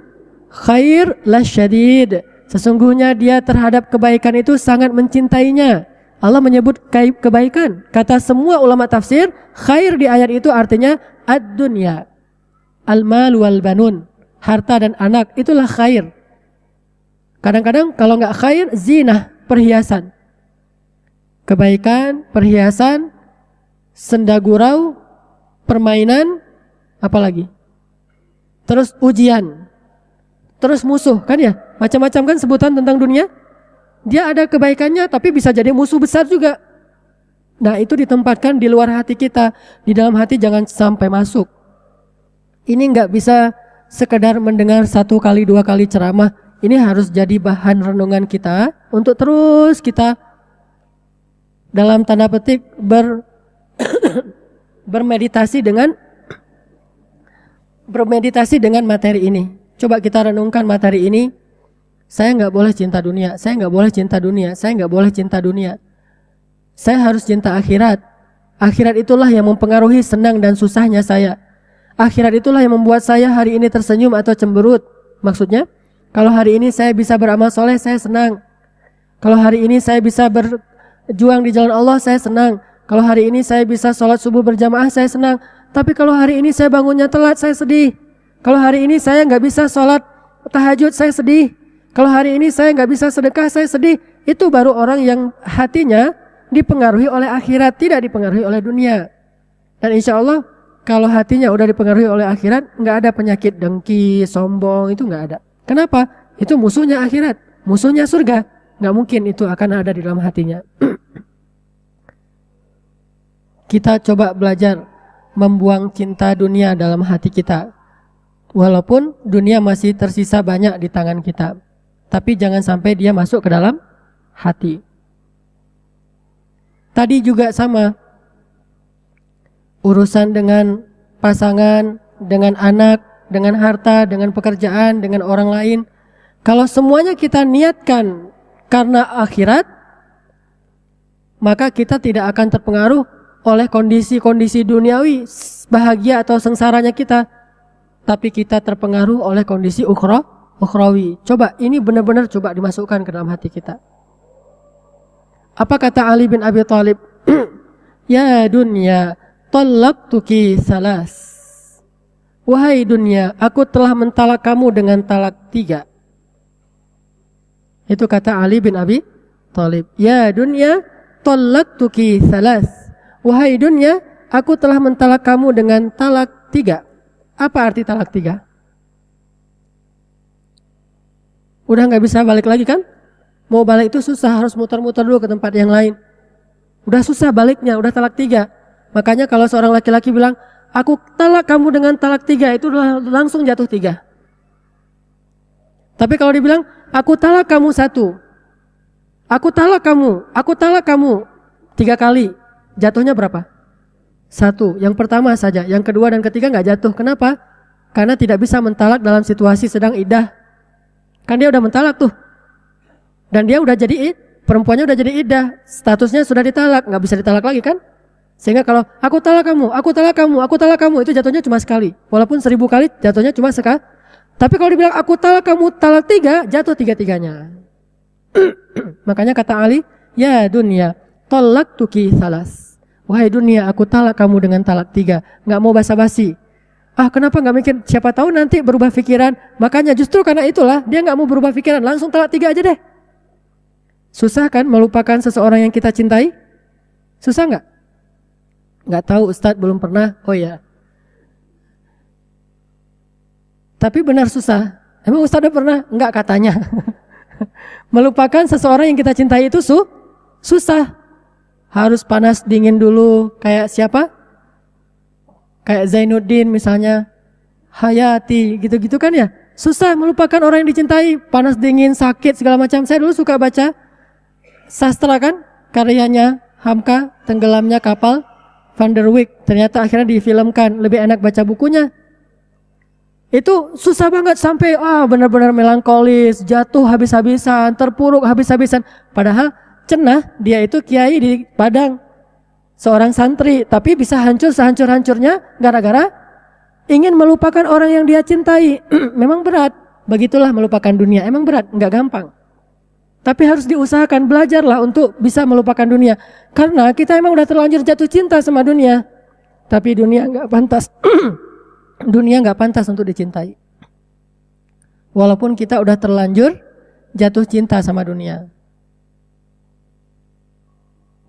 khair lasyadid. Sesungguhnya dia terhadap kebaikan itu sangat mencintainya. Allah menyebut kebaikan. Kata semua ulama tafsir, khair di ayat itu artinya ad-dunya, al-mal wal banun, harta dan anak, itulah khair. Kadang-kadang kalau nggak khair, zinah, perhiasan. Kebaikan, perhiasan, senda gurau, permainan, apalagi? Terus ujian, terus musuh, kan ya? Macam-macam kan sebutan tentang dunia. Dia ada kebaikannya, tapi bisa jadi musuh besar juga. Nah, itu ditempatkan di luar hati kita. Di dalam hati jangan sampai masuk. Ini nggak bisa sekedar mendengar 1 kali 2 kali ceramah. Ini harus jadi bahan renungan kita untuk terus kita dalam tanda petik bermeditasi dengan materi ini. Coba kita renungkan materi ini. Saya nggak boleh cinta dunia. Saya nggak boleh cinta dunia. Saya nggak boleh cinta dunia. Saya harus cinta akhirat. Akhirat itulah yang mempengaruhi senang dan susahnya saya. Akhirat itulah yang membuat saya hari ini tersenyum atau cemberut. Maksudnya, kalau hari ini saya bisa beramal soleh, saya senang. Kalau hari ini saya bisa berjuang di jalan Allah, saya senang. Kalau hari ini saya bisa sholat subuh berjamaah, saya senang. Tapi kalau hari ini saya bangunnya telat, saya sedih. Kalau hari ini saya nggak bisa sholat tahajud, saya sedih. Kalau hari ini saya nggak bisa sedekah, saya sedih. Itu baru orang yang hatinya dipengaruhi oleh akhirat, tidak dipengaruhi oleh dunia. Dan insya Allah kalau hatinya udah dipengaruhi oleh akhirat, nggak ada penyakit dengki, sombong, itu nggak ada. Kenapa? Itu musuhnya akhirat, musuhnya surga. Nggak mungkin itu akan ada di dalam hatinya. Kita coba belajar membuang cinta dunia dalam hati kita. Walaupun dunia masih tersisa banyak di tangan kita, tapi jangan sampai dia masuk ke dalam hati. Tadi juga sama, urusan dengan pasangan, dengan anak, dengan harta, dengan pekerjaan, dengan orang lain. Kalau semuanya kita niatkan karena akhirat, maka kita tidak akan terpengaruh oleh kondisi-kondisi duniawi, bahagia atau sengsaranya kita. Tapi kita terpengaruh oleh kondisi ukhrawi. Coba, ini benar-benar coba dimasukkan ke dalam hati kita. Apa kata Ali bin Abi Thalib? Ya dunya, talaqtuki salas. Wahai dunia, aku telah mentalak kamu dengan talak 3. Itu kata Ali bin Abi Thalib. Ya dunya, talaqtuki salas. Wahai dunia, aku telah mentalak kamu dengan talak 3. Apa arti talak 3? Udah nggak bisa balik lagi kan? Mau balik itu susah, harus muter-muter dulu ke tempat yang lain. Udah susah baliknya, udah talak 3. Makanya kalau seorang laki-laki bilang, aku talak kamu dengan talak 3, itu langsung jatuh 3. Tapi kalau dibilang, aku talak kamu 1, aku talak kamu 3 kali, jatuhnya berapa? 1, yang pertama saja, yang kedua dan ketiga nggak jatuh. Kenapa? Karena tidak bisa mentalak dalam situasi sedang iddah. Kan dia udah mentalak tuh. Dan dia udah jadi perempuannya udah jadi iddah, statusnya sudah ditalak, nggak bisa ditalak lagi kan? Sehingga kalau aku talak kamu, itu jatuhnya cuma sekali. Walaupun 1000 kali jatuhnya cuma sekali. Tapi kalau dibilang aku talak kamu talak 3, jatuh 3-3-nya. Makanya kata Ali, ya dunia, talaqtuki salas. Wahai dunia, aku talak kamu dengan talak 3. Nggak mau basa-basi. Kenapa nggak mikir? Siapa tahu nanti berubah pikiran. Makanya justru karena itulah dia nggak mau berubah pikiran. Langsung talak 3 aja deh. Susah kan melupakan seseorang yang kita cintai? Susah nggak? Nggak tahu, Ustadz belum pernah. Oh ya. Tapi benar susah. Emang Ustadz udah pernah? Nggak katanya. Melupakan seseorang yang kita cintai itu susah. Harus panas dingin dulu. Kayak siapa? Kayak Zainuddin misalnya, Hayati, gitu-gitu kan ya. Susah melupakan orang yang dicintai. Panas dingin, sakit, segala macam. Saya dulu suka baca sastra kan, karyanya Hamka, Tenggelamnya Kapal Van der Wijk. Ternyata akhirnya difilmkan. Lebih enak baca bukunya. Itu susah banget sampai benar-benar melankolis, jatuh habis-habisan, terpuruk habis-habisan. Padahal cenah dia itu kiai di Padang, seorang santri, tapi bisa hancur sehancur-hancurnya gara-gara ingin melupakan orang yang dia cintai. Memang berat, begitulah melupakan dunia. Emang berat, nggak gampang. Tapi harus diusahakan, belajarlah untuk bisa melupakan dunia. Karena kita emang udah terlanjur jatuh cinta sama dunia. Tapi dunia nggak pantas. Dunia nggak pantas untuk dicintai. Walaupun kita udah terlanjur jatuh cinta sama dunia.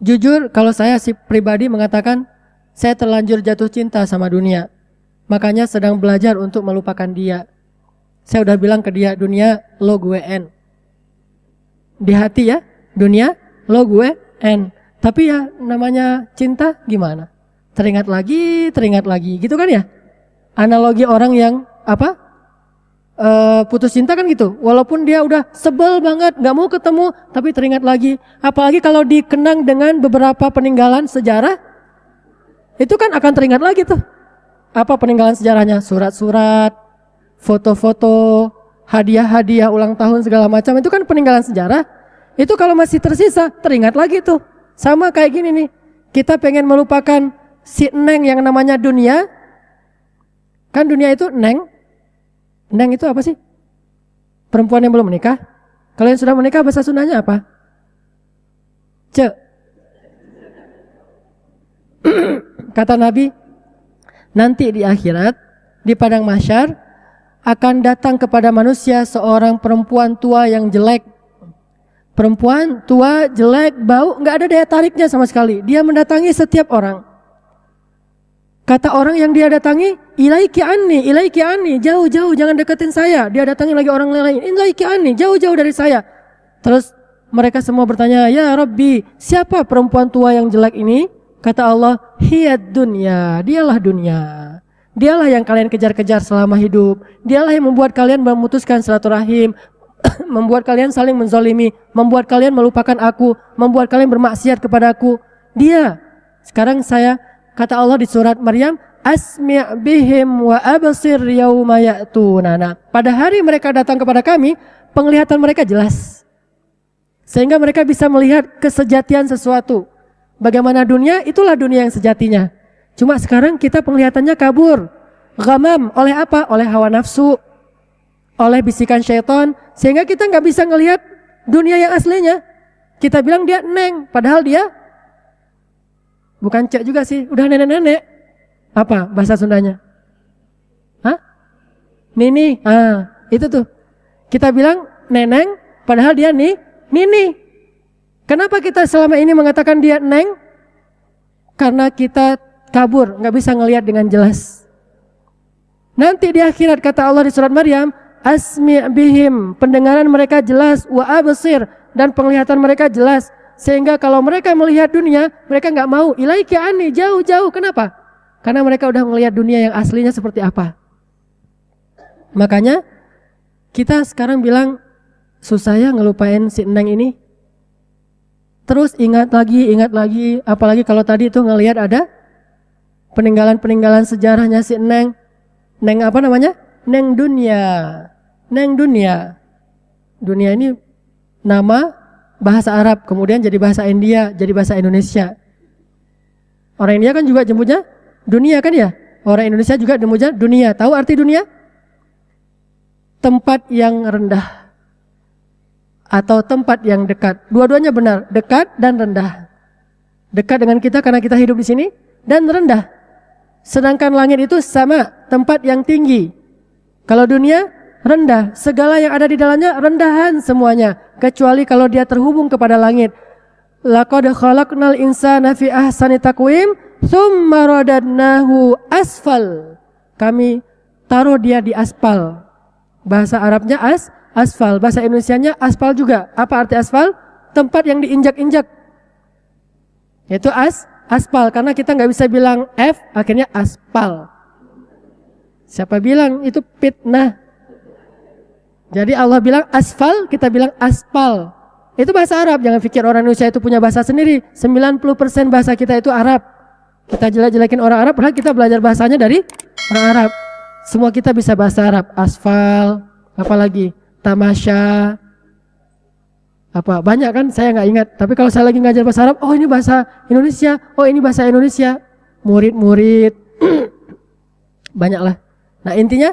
Jujur, kalau saya si pribadi mengatakan saya terlanjur jatuh cinta sama dunia. Makanya sedang belajar untuk melupakan dia. Saya udah bilang ke dia, dunia lo gue N. Di hati ya, dunia lo gue N. Tapi ya namanya cinta gimana? Teringat lagi, gitu kan ya? Analogi orang yang putus cinta kan gitu. Walaupun dia udah sebel banget, gak mau ketemu, tapi teringat lagi. Apalagi kalau dikenang dengan beberapa peninggalan sejarah, itu kan akan teringat lagi tuh. Apa peninggalan sejarahnya? Surat-surat, foto-foto, hadiah-hadiah ulang tahun segala macam. Itu kan peninggalan sejarah. Itu kalau masih tersisa, teringat lagi tuh. Sama kayak gini nih. Kita pengen melupakan si Neng yang namanya dunia. Kan dunia itu Neng. Neng itu apa sih? Perempuan yang belum menikah. Kalau yang sudah menikah bahasa Sundanya apa? Ce. Kata Nabi, nanti di akhirat, di padang mahsyar, akan datang kepada manusia seorang perempuan tua yang jelek. Perempuan tua, jelek, bau, gak ada daya tariknya sama sekali. Dia mendatangi setiap orang. Kata orang yang dia datangi, ilaiki anni, jauh-jauh jangan deketin saya. Dia datangi lagi orang lain, ilaiki anni, jauh-jauh dari saya. Terus mereka semua bertanya, ya Rabbi, siapa perempuan tua yang jelek ini? Kata Allah, hiyad dunya, dialah dunia. Dialah yang kalian kejar-kejar selama hidup. Dialah yang membuat kalian memutuskan silaturahim, membuat kalian saling menzalimi, membuat kalian melupakan aku, membuat kalian bermaksiat kepada aku. Dia. Sekarang saya, kata Allah di surat Maryam, asmi' bihim wa absir yauma ya'tunana. Pada hari mereka datang kepada kami, penglihatan mereka jelas. Sehingga mereka bisa melihat kesejatian sesuatu. Bagaimana dunia, itulah dunia yang sejatinya. Cuma sekarang kita penglihatannya kabur. Ghamam, oleh apa? Oleh hawa nafsu, oleh bisikan syaitan. Sehingga kita gak bisa ngelihat dunia yang aslinya. Kita bilang dia Neng, padahal dia bukan cek juga sih, udah nenek-nenek. Apa bahasa Sundanya? Hah? Nini. Itu tuh. Kita bilang neneng, padahal dia nini. Kenapa kita selama ini mengatakan dia Neng? Karena kita kabur, gak bisa ngelihat dengan jelas. Nanti di akhirat kata Allah di surat Maryam, asmi' bihim, pendengaran mereka jelas, wa absir, dan penglihatan mereka jelas. Sehingga kalau mereka melihat dunia, mereka gak mau, ilaiki anni, jauh-jauh. Kenapa? Karena mereka udah melihat dunia yang aslinya seperti apa. Makanya kita sekarang bilang, susah ya ngelupain si Neng ini. Terus ingat lagi, apalagi kalau tadi itu ngelihat ada peninggalan-peninggalan sejarahnya si Neng. Neng apa namanya? Neng dunia. Neng dunia. Dunia ini nama bahasa Arab, kemudian jadi bahasa India, jadi bahasa Indonesia. Orang India kan juga jemputnya dunia kan ya? Orang Indonesia juga jemputnya dunia. Tahu arti dunia? Tempat yang rendah atau tempat yang dekat. Dua-duanya benar, dekat dan rendah. Dekat dengan kita karena kita hidup di sini, dan rendah. Sedangkan langit itu sama, tempat yang tinggi. Kalau dunia rendah, segala yang ada di dalamnya rendahan semuanya, kecuali kalau dia terhubung kepada langit. Laqad khalaqnal insana fi ahsani taqwim tsumma radadnahu asfal. Kami taruh dia di aspal. Bahasa Arabnya asfal, bahasa Indonesianya aspal juga. Apa arti aspal? Tempat yang diinjak-injak. Yaitu aspal, karena kita nggak bisa bilang F, akhirnya aspal. Siapa bilang itu fitnah? Jadi Allah bilang asfal, kita bilang aspal. Itu bahasa Arab, jangan pikir orang Indonesia itu punya bahasa sendiri. 90% bahasa kita itu Arab. Kita jelek-jelekin orang Arab, padahal kita belajar bahasanya dari orang Arab. Semua kita bisa bahasa Arab. Asfal, apalagi tamasya, Apa banyak kan saya nggak ingat, tapi kalau saya lagi ngajar bahasa Arab, oh ini bahasa Indonesia, oh ini bahasa Indonesia, murid-murid banyak lah. Nah intinya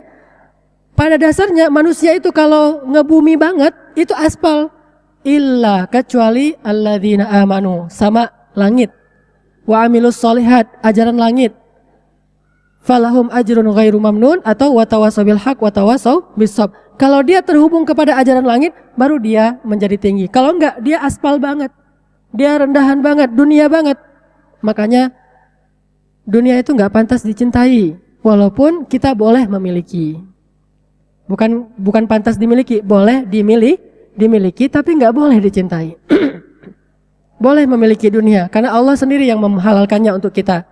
pada dasarnya manusia itu kalau ngebumi banget itu aspal, illa kecuali alladzina amanu, sama langit, wa amilus solihat, ajaran langit, falahum ajrun ghairu mamnun, atau watawasau bil haq watawasau bisab. Kalau dia terhubung kepada ajaran langit, baru dia menjadi tinggi. Kalau enggak, dia aspal banget, dia rendahan banget, dunia banget. Makanya dunia itu enggak pantas dicintai, walaupun kita boleh memiliki. Bukan pantas dimiliki, boleh dimiliki, tapi enggak boleh dicintai. Boleh memiliki dunia, karena Allah sendiri yang menghalalkannya untuk kita.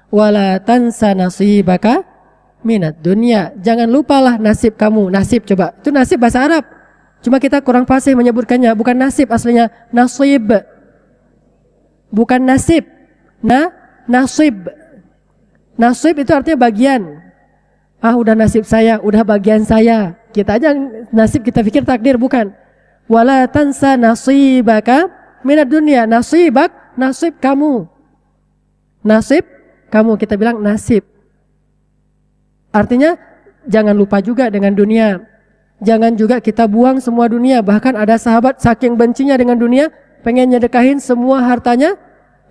Wala tansa nasibaka minat dunia, jangan lupalah nasib kamu. Nasib, coba, itu nasib bahasa Arab, cuma kita kurang fasih menyebutkannya. Bukan nasib, aslinya nasib, bukan nasib. Nasib, nasib itu artinya bagian. Udah nasib saya, udah bagian saya. Kita aja nasib kita pikir takdir, bukan. Wala tansa nasibaka minat dunia, nasibak, nasib kamu, nasib kamu, kita bilang nasib. Artinya jangan lupa juga dengan dunia. Jangan juga kita buang semua dunia. Bahkan ada sahabat saking bencinya dengan dunia, pengen nyedekahin semua hartanya.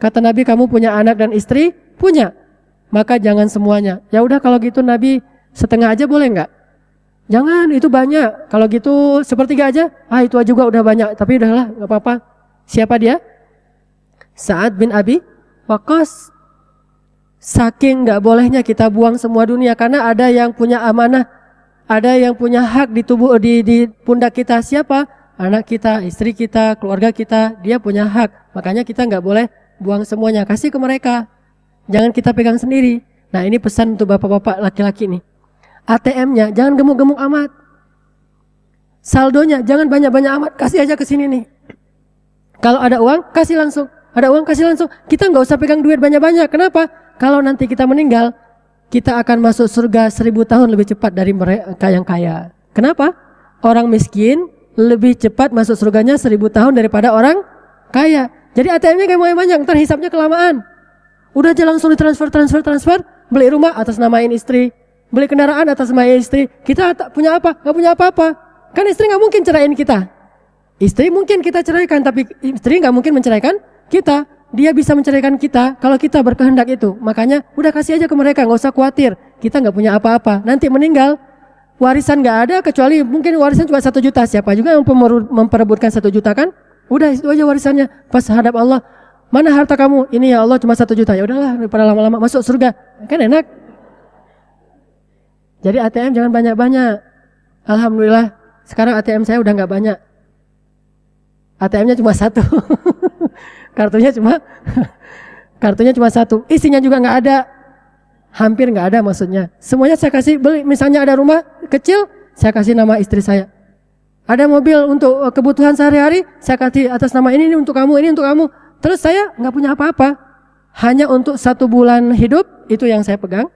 Kata Nabi, kamu punya anak dan istri? Punya. Maka jangan semuanya. Ya udah kalau gitu Nabi, setengah aja boleh enggak? Jangan, itu banyak. Kalau gitu sepertiga aja. Itu juga udah banyak. Tapi udahlah, enggak apa-apa. Siapa dia? Sa'ad bin Abi Waqqas. Saking gak bolehnya kita buang semua dunia, karena ada yang punya amanah, ada yang punya hak di tubuh, di pundak kita. Siapa? Anak kita, istri kita, keluarga kita, dia punya hak. Makanya kita gak boleh buang semuanya, kasih ke mereka, jangan kita pegang sendiri. Nah ini pesan untuk bapak-bapak laki-laki nih. ATM-nya jangan gemuk-gemuk amat, saldonya jangan banyak-banyak amat, kasih aja ke sini nih. Kalau ada uang kasih langsung, ada uang kasih langsung. Kita gak usah pegang duit banyak-banyak. Kenapa? Kalau nanti kita meninggal, kita akan masuk surga 1000 tahun lebih cepat dari mereka yang kaya. Kenapa? Orang miskin lebih cepat masuk surganya 1000 tahun daripada orang kaya. Jadi ATM-nya kayak banyak, ntar hisapnya kelamaan. Udah aja langsung ditransfer, beli rumah atas namain istri, beli kendaraan atas nama istri. Kita punya apa? Gak punya apa-apa. Kan istri gak mungkin ceraiin kita. Istri mungkin kita ceraikan, tapi istri gak mungkin menceraikan kita. Dia bisa menceraikan kita kalau kita berkehendak itu. Makanya udah kasih aja ke mereka, gak usah khawatir. Kita gak punya apa-apa. Nanti meninggal, warisan gak ada, kecuali mungkin warisan cuma 1 juta. Siapa juga yang memperebutkan 1 juta kan? Udah itu aja warisannya. Pas hadap Allah, mana harta kamu? Ini ya Allah cuma 1 juta. Ya udahlah, daripada lama-lama masuk surga. Kan enak. Jadi ATM jangan banyak-banyak. Alhamdulillah sekarang ATM saya udah gak banyak. ATM-nya cuma 1. Kartunya cuma 1, isinya juga nggak ada, hampir nggak ada maksudnya. Semuanya saya kasih beli. Misalnya ada rumah kecil, saya kasih nama istri saya. Ada mobil untuk kebutuhan sehari-hari, saya kasih atas nama ini untuk kamu, ini untuk kamu. Terus saya nggak punya apa-apa, hanya untuk 1 bulan hidup itu yang saya pegang.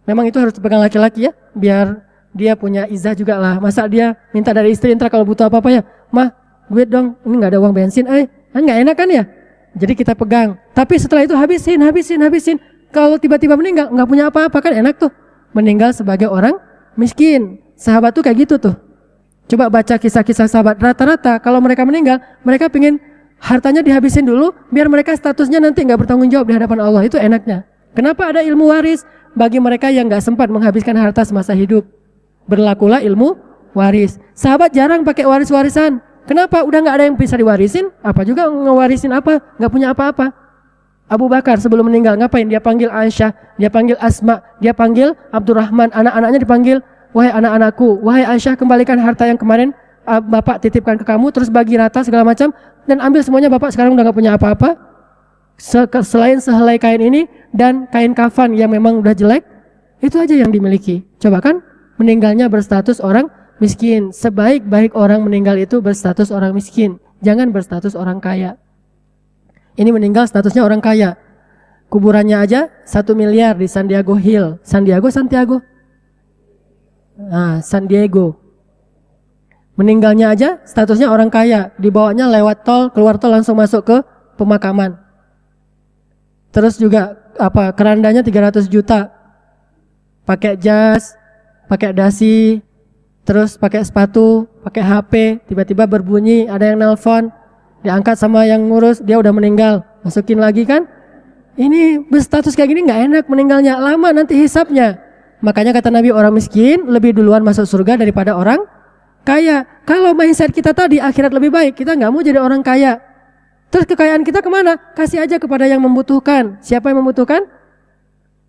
Memang itu harus dipegang laki-laki ya, biar dia punya izah juga lah. Masa dia minta dari istri, ntar kalau butuh apa-apa ya, mah duit dong, ini nggak ada uang bensin, kan nggak enak kan ya. Jadi kita pegang, tapi setelah itu habisin. Kalau tiba-tiba meninggal, nggak punya apa-apa, kan enak tuh. Meninggal sebagai orang miskin. Sahabat tuh kayak gitu tuh. Coba baca kisah-kisah sahabat. Rata-rata kalau mereka meninggal, mereka pengen hartanya dihabisin dulu, biar mereka statusnya nanti nggak bertanggung jawab di hadapan Allah. Itu enaknya. Kenapa ada ilmu waris? Bagi mereka yang nggak sempat menghabiskan harta semasa hidup, berlakulah ilmu waris. Sahabat jarang pakai waris-warisan. Kenapa? Udah gak ada yang bisa diwarisin, apa juga ngewarisin apa? Gak punya apa-apa. Abu Bakar sebelum meninggal ngapain? Dia panggil Aisyah, dia panggil Asma, dia panggil Abdurrahman, anak-anaknya dipanggil, wahai anak-anakku, wahai Aisyah, kembalikan harta yang kemarin Bapak titipkan ke kamu, terus bagi rata segala macam, dan ambil semuanya, Bapak sekarang udah gak punya apa-apa. Selain sehelai kain ini dan kain kafan yang memang udah jelek, itu aja yang dimiliki. Coba kan meninggalnya berstatus orang miskin. Sebaik-baik orang meninggal itu berstatus orang miskin, jangan berstatus orang kaya. Ini meninggal statusnya orang kaya. Kuburannya aja 1 miliar di San Diego Hill. Santiago. San Diego. Meninggalnya aja statusnya orang kaya, dibawanya lewat tol, keluar tol langsung masuk ke pemakaman. Terus juga kerandanya 300 juta. Pakai jas, pakai dasi, terus pakai sepatu, pakai HP, tiba-tiba berbunyi, ada yang nelpon, diangkat sama yang ngurus, dia udah meninggal, masukin lagi kan? Ini berstatus kayak gini nggak enak meninggalnya, lama nanti hisapnya. Makanya kata Nabi, orang miskin lebih duluan masuk surga daripada orang kaya. Kalau mindset kita tadi akhirat lebih baik, kita nggak mau jadi orang kaya. Terus kekayaan kita kemana? Kasih aja kepada yang membutuhkan. Siapa yang membutuhkan?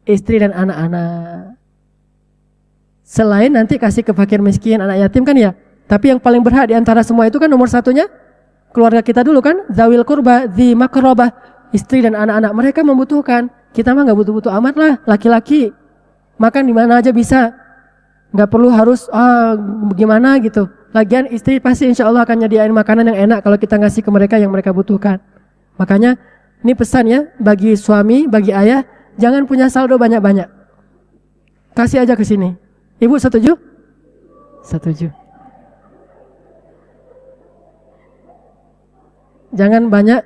Istri dan anak-anak. Selain nanti kasih ke fakir miskin, anak yatim kan ya. Tapi yang paling berhak di antara semua itu kan nomor satunya keluarga kita dulu kan. Zawil kurba, dzi makrobah, istri dan anak-anak. Mereka membutuhkan. Kita mah nggak butuh-butuh amat lah. Laki-laki makan di mana aja bisa. Nggak perlu harus gimana gitu. Lagian istri pasti insya Allah akan nyediain makanan yang enak kalau kita ngasih ke mereka yang mereka butuhkan. Makanya ini pesan ya bagi suami, bagi ayah, jangan punya saldo banyak-banyak. Kasih aja ke sini. Ibu setuju? Setuju. Jangan banyak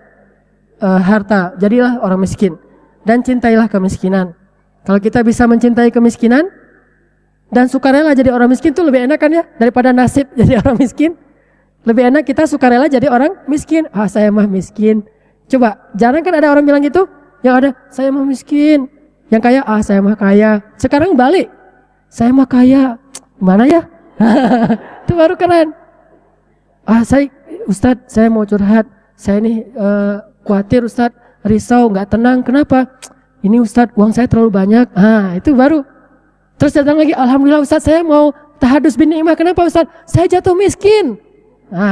harta, jadilah orang miskin dan cintailah kemiskinan. Kalau kita bisa mencintai kemiskinan dan sukarela jadi orang miskin tuh lebih enak kan ya daripada nasib jadi orang miskin. Lebih enak kita sukarela jadi orang miskin. Saya mah miskin. Coba, jarang kan ada orang bilang gitu. Yang ada, saya mah miskin. Yang kaya, saya mah kaya. Sekarang balik, saya mah kaya. Mana ya? Itu baru keren. Ustadz, saya mau curhat. Saya nih khawatir Ustadz, risau, nggak tenang. Kenapa? Ini Ustadz, uang saya terlalu banyak. Itu baru. Terus datang lagi, alhamdulillah Ustadz, saya mau tahadus bin ni'mah. Kenapa Ustadz? Saya jatuh miskin.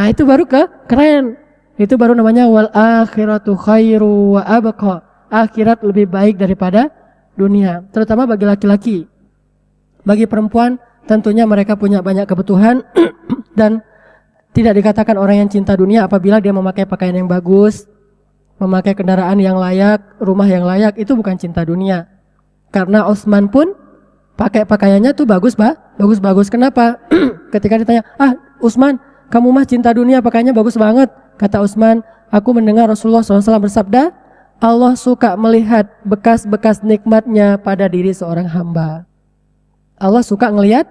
Itu baru keren. Itu baru namanya wal akhiratu khairu wa abqa. Akhirat lebih baik daripada dunia. Terutama bagi laki-laki. Bagi perempuan, tentunya mereka punya banyak kebutuhan dan tidak dikatakan orang yang cinta dunia apabila dia memakai pakaian yang bagus, memakai kendaraan yang layak, rumah yang layak. Itu bukan cinta dunia. Karena Utsman pun pakai pakaiannya tuh bagus, bagus. Kenapa? Ketika ditanya, Utsman, kamu mah cinta dunia, pakaiannya bagus banget. Kata Utsman, aku mendengar Rasulullah SAW bersabda, Allah suka melihat bekas-bekas nikmatnya pada diri seorang hamba. Allah suka ngelihat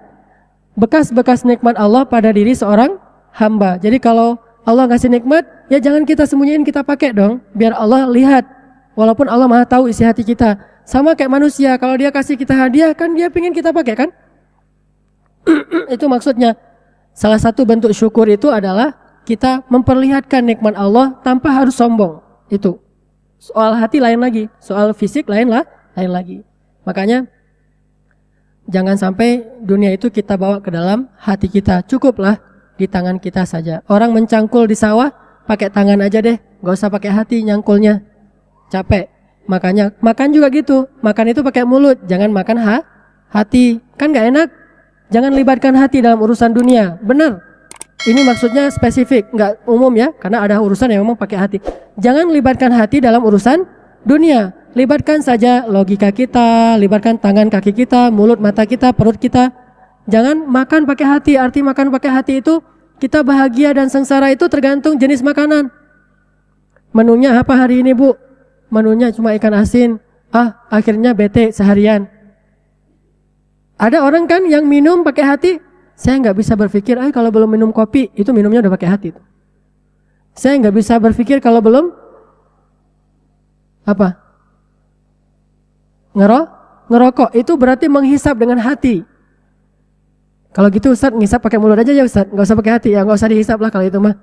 bekas-bekas nikmat Allah pada diri seorang hamba. Jadi kalau Allah ngasih nikmat, ya jangan kita sembunyiin, kita pakai dong, biar Allah lihat. Walaupun Allah Maha tahu isi hati kita. Sama kayak manusia, kalau dia kasih kita hadiah, kan dia pengen kita pakai kan? Itu maksudnya. Salah satu bentuk syukur itu adalah kita memperlihatkan nikmat Allah tanpa harus sombong. Itu. Soal hati lain lagi, soal fisik lain lagi. Makanya jangan sampai dunia itu kita bawa ke dalam hati kita. Cukuplah di tangan kita saja. Orang mencangkul di sawah pakai tangan aja deh, gak usah pakai hati nyangkulnya. Capek. Makanya makan juga gitu. Makan itu pakai mulut, jangan makan hati. Kan gak enak. Jangan libatkan hati dalam urusan dunia. Benar. Ini maksudnya spesifik, nggak umum ya, karena ada urusan yang memang pakai hati. Jangan libatkan hati dalam urusan dunia. Libatkan saja logika kita, libatkan tangan kaki kita, mulut mata kita, perut kita. Jangan makan pakai hati. Arti makan pakai hati itu kita bahagia dan sengsara itu tergantung jenis makanan. Menunya apa hari ini Bu? Menunya cuma ikan asin. Akhirnya bete seharian. Ada orang kan yang minum pakai hati. Saya nggak bisa berpikir, kalau belum minum kopi, itu minumnya udah pakai hati. Saya nggak bisa berpikir kalau belum ngerokok. Itu berarti menghisap dengan hati. Kalau gitu Ustadz ngisap pakai mulut aja ya Ustadz, nggak usah pakai hati ya, nggak usah dihisap lah kalau itu mah.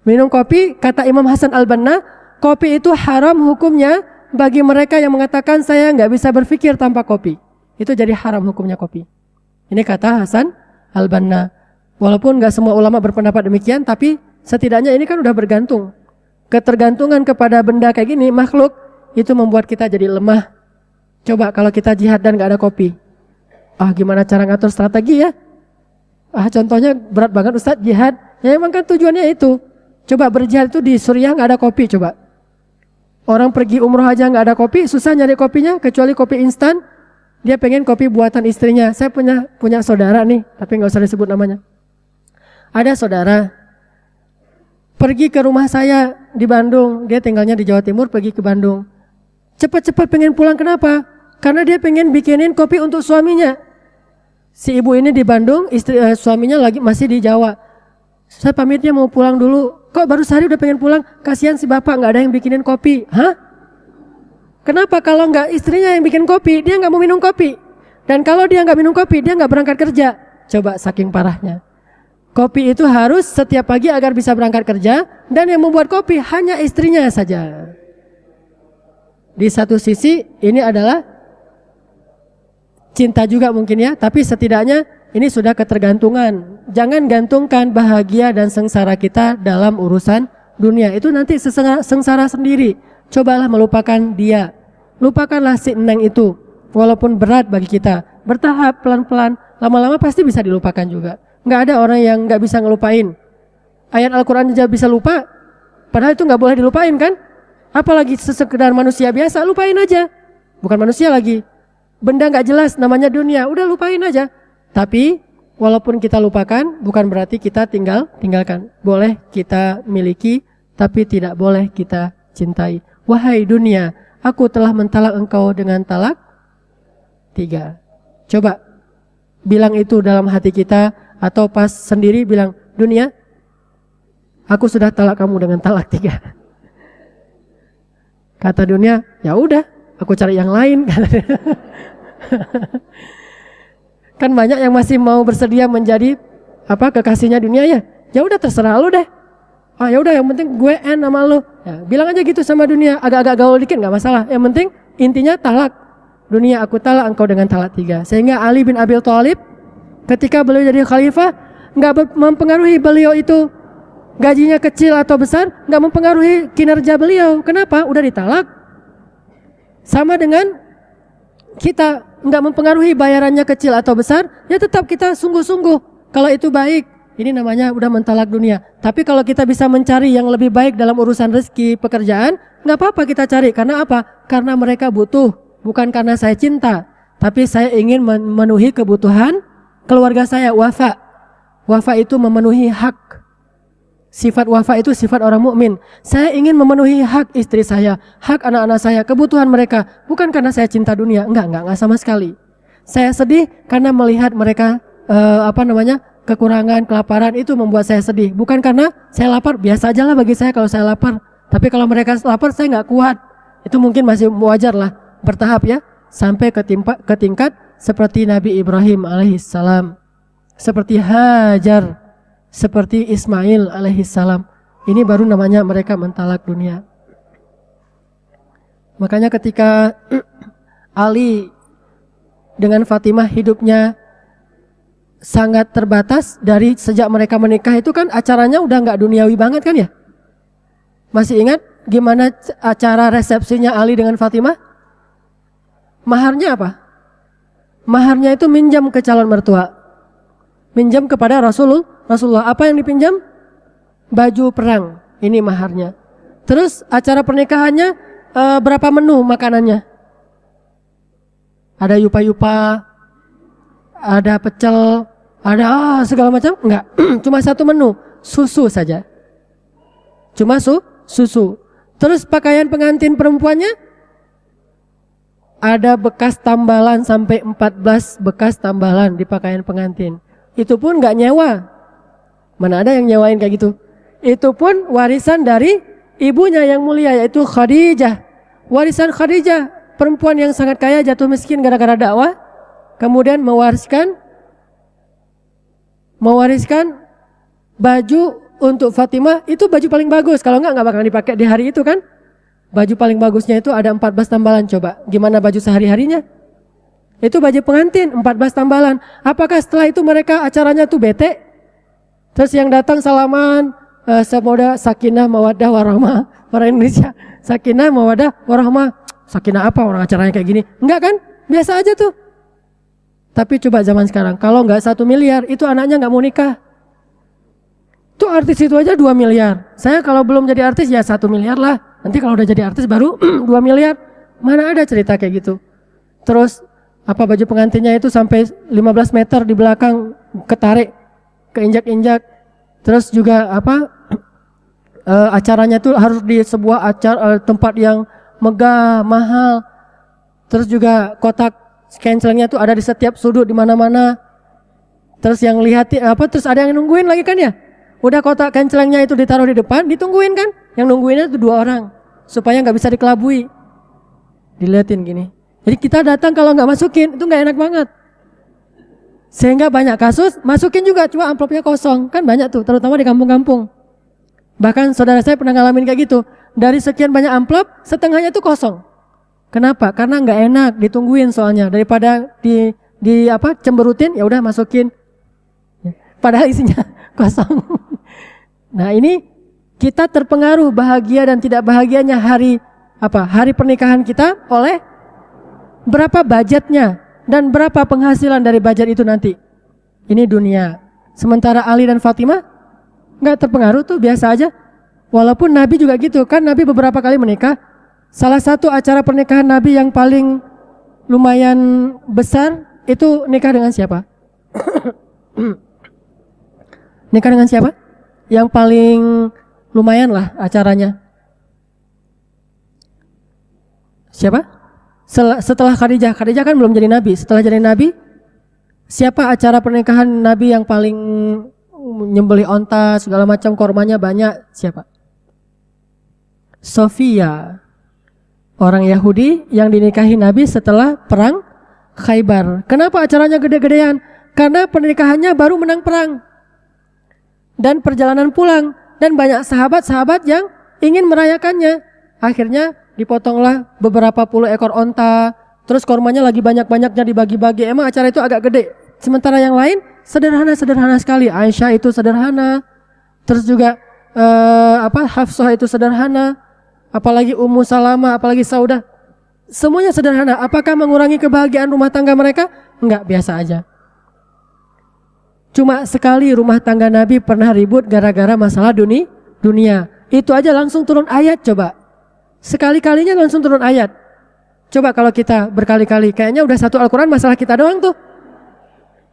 Minum kopi, kata Imam Hasan Al-Banna, kopi itu haram hukumnya bagi mereka yang mengatakan saya nggak bisa berpikir tanpa kopi. Itu jadi haram hukumnya kopi. Ini kata Hasan Al-Banna. Walaupun nggak semua ulama berpendapat demikian, tapi setidaknya ini kan udah bergantung. Ketergantungan kepada benda kayak gini, makhluk, itu membuat kita jadi lemah. Coba kalau kita jihad dan nggak ada kopi, gimana cara ngatur strategi ya? Contohnya berat banget Ustadz, jihad. Ya emang kan tujuannya itu. Coba berjihad itu di Suriah nggak ada kopi, coba. Orang pergi umroh aja nggak ada kopi, susah nyari kopinya, kecuali kopi instan. Dia pengen kopi buatan istrinya. Saya punya saudara nih, tapi nggak usah disebut namanya. Ada saudara pergi ke rumah saya di Bandung, dia tinggalnya di Jawa Timur, pergi ke Bandung. Cepat-cepat pengen pulang, kenapa? Karena dia pengen bikinin kopi untuk suaminya. Si ibu ini di Bandung, suaminya lagi masih di Jawa. Saya pamitnya mau pulang dulu. Kok baru sehari udah pengen pulang? Kasihan si bapak nggak ada yang bikinin kopi. Hah? Kenapa? Kalau nggak istrinya yang bikin kopi, dia nggak mau minum kopi. Dan kalau dia nggak minum kopi, dia nggak berangkat kerja. Coba saking parahnya. Kopi itu harus setiap pagi agar bisa berangkat kerja, dan yang membuat kopi hanya istrinya saja. Di satu sisi ini adalah cinta juga mungkin ya, tapi setidaknya ini sudah ketergantungan. Jangan gantungkan bahagia dan sengsara kita dalam urusan dunia. Itu nanti sengsara sendiri. Cobalah melupakan dia. Lupakanlah si Neng itu. Walaupun berat bagi kita. Bertahap, pelan-pelan. Lama-lama pasti bisa dilupakan juga. Nggak ada orang yang nggak bisa ngelupain. Ayat Al-Quran aja bisa lupa. Padahal itu nggak boleh dilupain kan? Apalagi sekedar manusia biasa, lupain aja. Bukan manusia lagi. Benda nggak jelas namanya dunia. Udah lupain aja. Tapi walaupun kita lupakan, bukan berarti kita tinggalkan. Boleh kita miliki, tapi tidak boleh kita cintai. Wahai dunia, aku telah mentalak engkau dengan talak 3. Coba bilang itu dalam hati kita, atau pas sendiri bilang, dunia, aku sudah talak kamu dengan talak 3. Kata dunia, ya udah, aku cari yang lain. Kan banyak yang masih mau bersedia menjadi kekasihnya dunia ya. Ya udah terserah lu deh. Ah ya udah, yang penting gue sama lu. Ya, bilang aja gitu sama dunia, agak-agak gaul dikit nggak masalah. Yang penting intinya talak. Dunia, aku talak engkau dengan talak 3. Sehingga Ali bin Abi Thalib ketika beliau jadi khalifah, nggak mempengaruhi beliau itu gajinya kecil atau besar, nggak mempengaruhi kinerja beliau. Kenapa? Udah ditalak. Sama dengan kita, nggak mempengaruhi bayarannya kecil atau besar, ya tetap kita sungguh-sungguh. Kalau itu baik, ini namanya udah mentalak dunia. Tapi kalau kita bisa mencari yang lebih baik dalam urusan rezeki, pekerjaan, nggak apa-apa kita cari. Karena apa? Karena mereka butuh, bukan karena saya cinta. Tapi saya ingin memenuhi kebutuhan keluarga saya. Wafa. Wafa itu memenuhi hak. Sifat wafa itu sifat orang mukmin. Saya ingin memenuhi hak istri saya, hak anak-anak saya, kebutuhan mereka. Bukan karena saya cinta dunia, enggak sama sekali. Saya sedih karena melihat mereka kekurangan, kelaparan, itu membuat saya sedih. Bukan karena saya lapar, biasa aja lah bagi saya kalau saya lapar. Tapi kalau mereka lapar, saya nggak kuat. Itu mungkin masih wajar lah, bertahap ya, sampai ke tingkat seperti Nabi Ibrahim alaihissalam, seperti Hajar, seperti Ismail alaihissalam. Ini baru namanya mereka mentalak dunia. Makanya ketika Ali dengan Fatimah hidupnya sangat terbatas, dari sejak mereka menikah itu kan acaranya udah nggak duniawi banget kan ya. Masih ingat gimana acara resepsinya Ali dengan Fatimah? Maharnya apa? Maharnya itu minjam ke calon mertua. Minjam kepada Rasulullah. Apa yang dipinjam? Baju perang. Ini maharnya. Terus acara pernikahannya berapa menu makanannya? Ada yupa-yupa, ada pecel, ada segala macam? Enggak. Cuma satu menu, susu saja. Cuma susu. Terus pakaian pengantin perempuannya ada bekas tambalan sampai 14 bekas tambalan di pakaian pengantin. Itu pun gak nyewa. Mana ada yang nyewain kayak gitu. Itu pun warisan dari ibunya yang mulia, yaitu Khadijah. Warisan Khadijah, perempuan yang sangat kaya, jatuh miskin gara-gara dakwah. Kemudian mewariskan baju untuk Fatimah. Itu baju paling bagus. Kalau enggak bakal dipakai di hari itu kan. Baju paling bagusnya itu ada 14 tambalan. Coba gimana baju sehari-harinya? Itu baju pengantin 14 tambalan. Apakah setelah itu mereka acaranya tuh bete? Terus yang datang salaman, semoga sakinah mawaddah warahmah. Orang Indonesia, sakinah mawaddah warahmah. Sakinah apa orang acaranya kayak gini? Enggak kan? Biasa aja tuh. Tapi coba zaman sekarang, kalau enggak 1 miliar, itu anaknya enggak mau nikah. Tuh artis itu aja 2 miliar. Saya kalau belum jadi artis ya 1 miliar lah. Nanti kalau udah jadi artis baru 2 miliar. Mana ada cerita kayak gitu. Terus baju pengantinnya itu sampai 15 meter di belakang ketarik, keinjak-injak. Terus juga acaranya tuh harus di sebuah tempat yang megah, mahal. Terus juga kotak cancelingnya tuh ada di setiap sudut di mana-mana. Terus yang lihatin terus ada yang nungguin lagi kan ya. Udah kotak cancelingnya itu ditaruh di depan, ditungguin kan. Yang nungguinnya itu 2 orang supaya nggak bisa dikelabui. Dilihatin gini. Jadi kita datang kalau nggak masukin itu nggak enak banget. Sehingga banyak kasus masukin juga cuma amplopnya kosong. Kan banyak tuh, terutama di kampung-kampung. Bahkan saudara saya pernah ngalamin kayak gitu. Dari sekian banyak amplop, setengahnya tuh kosong. Kenapa? Karena nggak enak ditungguin soalnya. Daripada cemberutin, ya udah masukin. Padahal isinya kosong. Nah ini kita terpengaruh bahagia dan tidak bahagianya hari pernikahan kita oleh berapa budgetnya dan berapa penghasilan dari budget itu nanti. Ini dunia. Sementara Ali dan Fatimah nggak terpengaruh tuh, biasa aja. Walaupun Nabi juga gitu kan, Nabi beberapa kali menikah. Salah satu acara pernikahan Nabi yang paling lumayan besar itu nikah dengan siapa? Nikah dengan siapa? Yang paling lumayan lah acaranya. Siapa? Setelah Khadijah. Khadijah kan belum jadi Nabi. Setelah jadi Nabi, siapa acara pernikahan Nabi yang paling nyembelih onta segala macam, kormanya banyak? Siapa? Sofia, orang Yahudi yang dinikahi Nabi setelah perang Khaybar. Kenapa acaranya gede-gedean? Karena pernikahannya baru menang perang dan perjalanan pulang, dan banyak sahabat-sahabat yang ingin merayakannya. Akhirnya dipotonglah beberapa puluh ekor onta, terus kormanya lagi banyak-banyaknya dibagi-bagi. Emang acara itu agak gede. Sementara yang lain sederhana sekali. Aisyah itu sederhana, terus juga Hafsah itu sederhana, apalagi Ummu Salamah, apalagi Saudah. Semuanya sederhana. Apakah mengurangi kebahagiaan rumah tangga mereka? Enggak, biasa aja. Cuma sekali rumah tangga Nabi pernah ribut gara-gara masalah dunia. Itu aja langsung turun ayat coba. Sekali-kalinya langsung turun ayat. Coba kalau kita berkali-kali, kayaknya udah satu Al-Quran masalah kita doang tuh.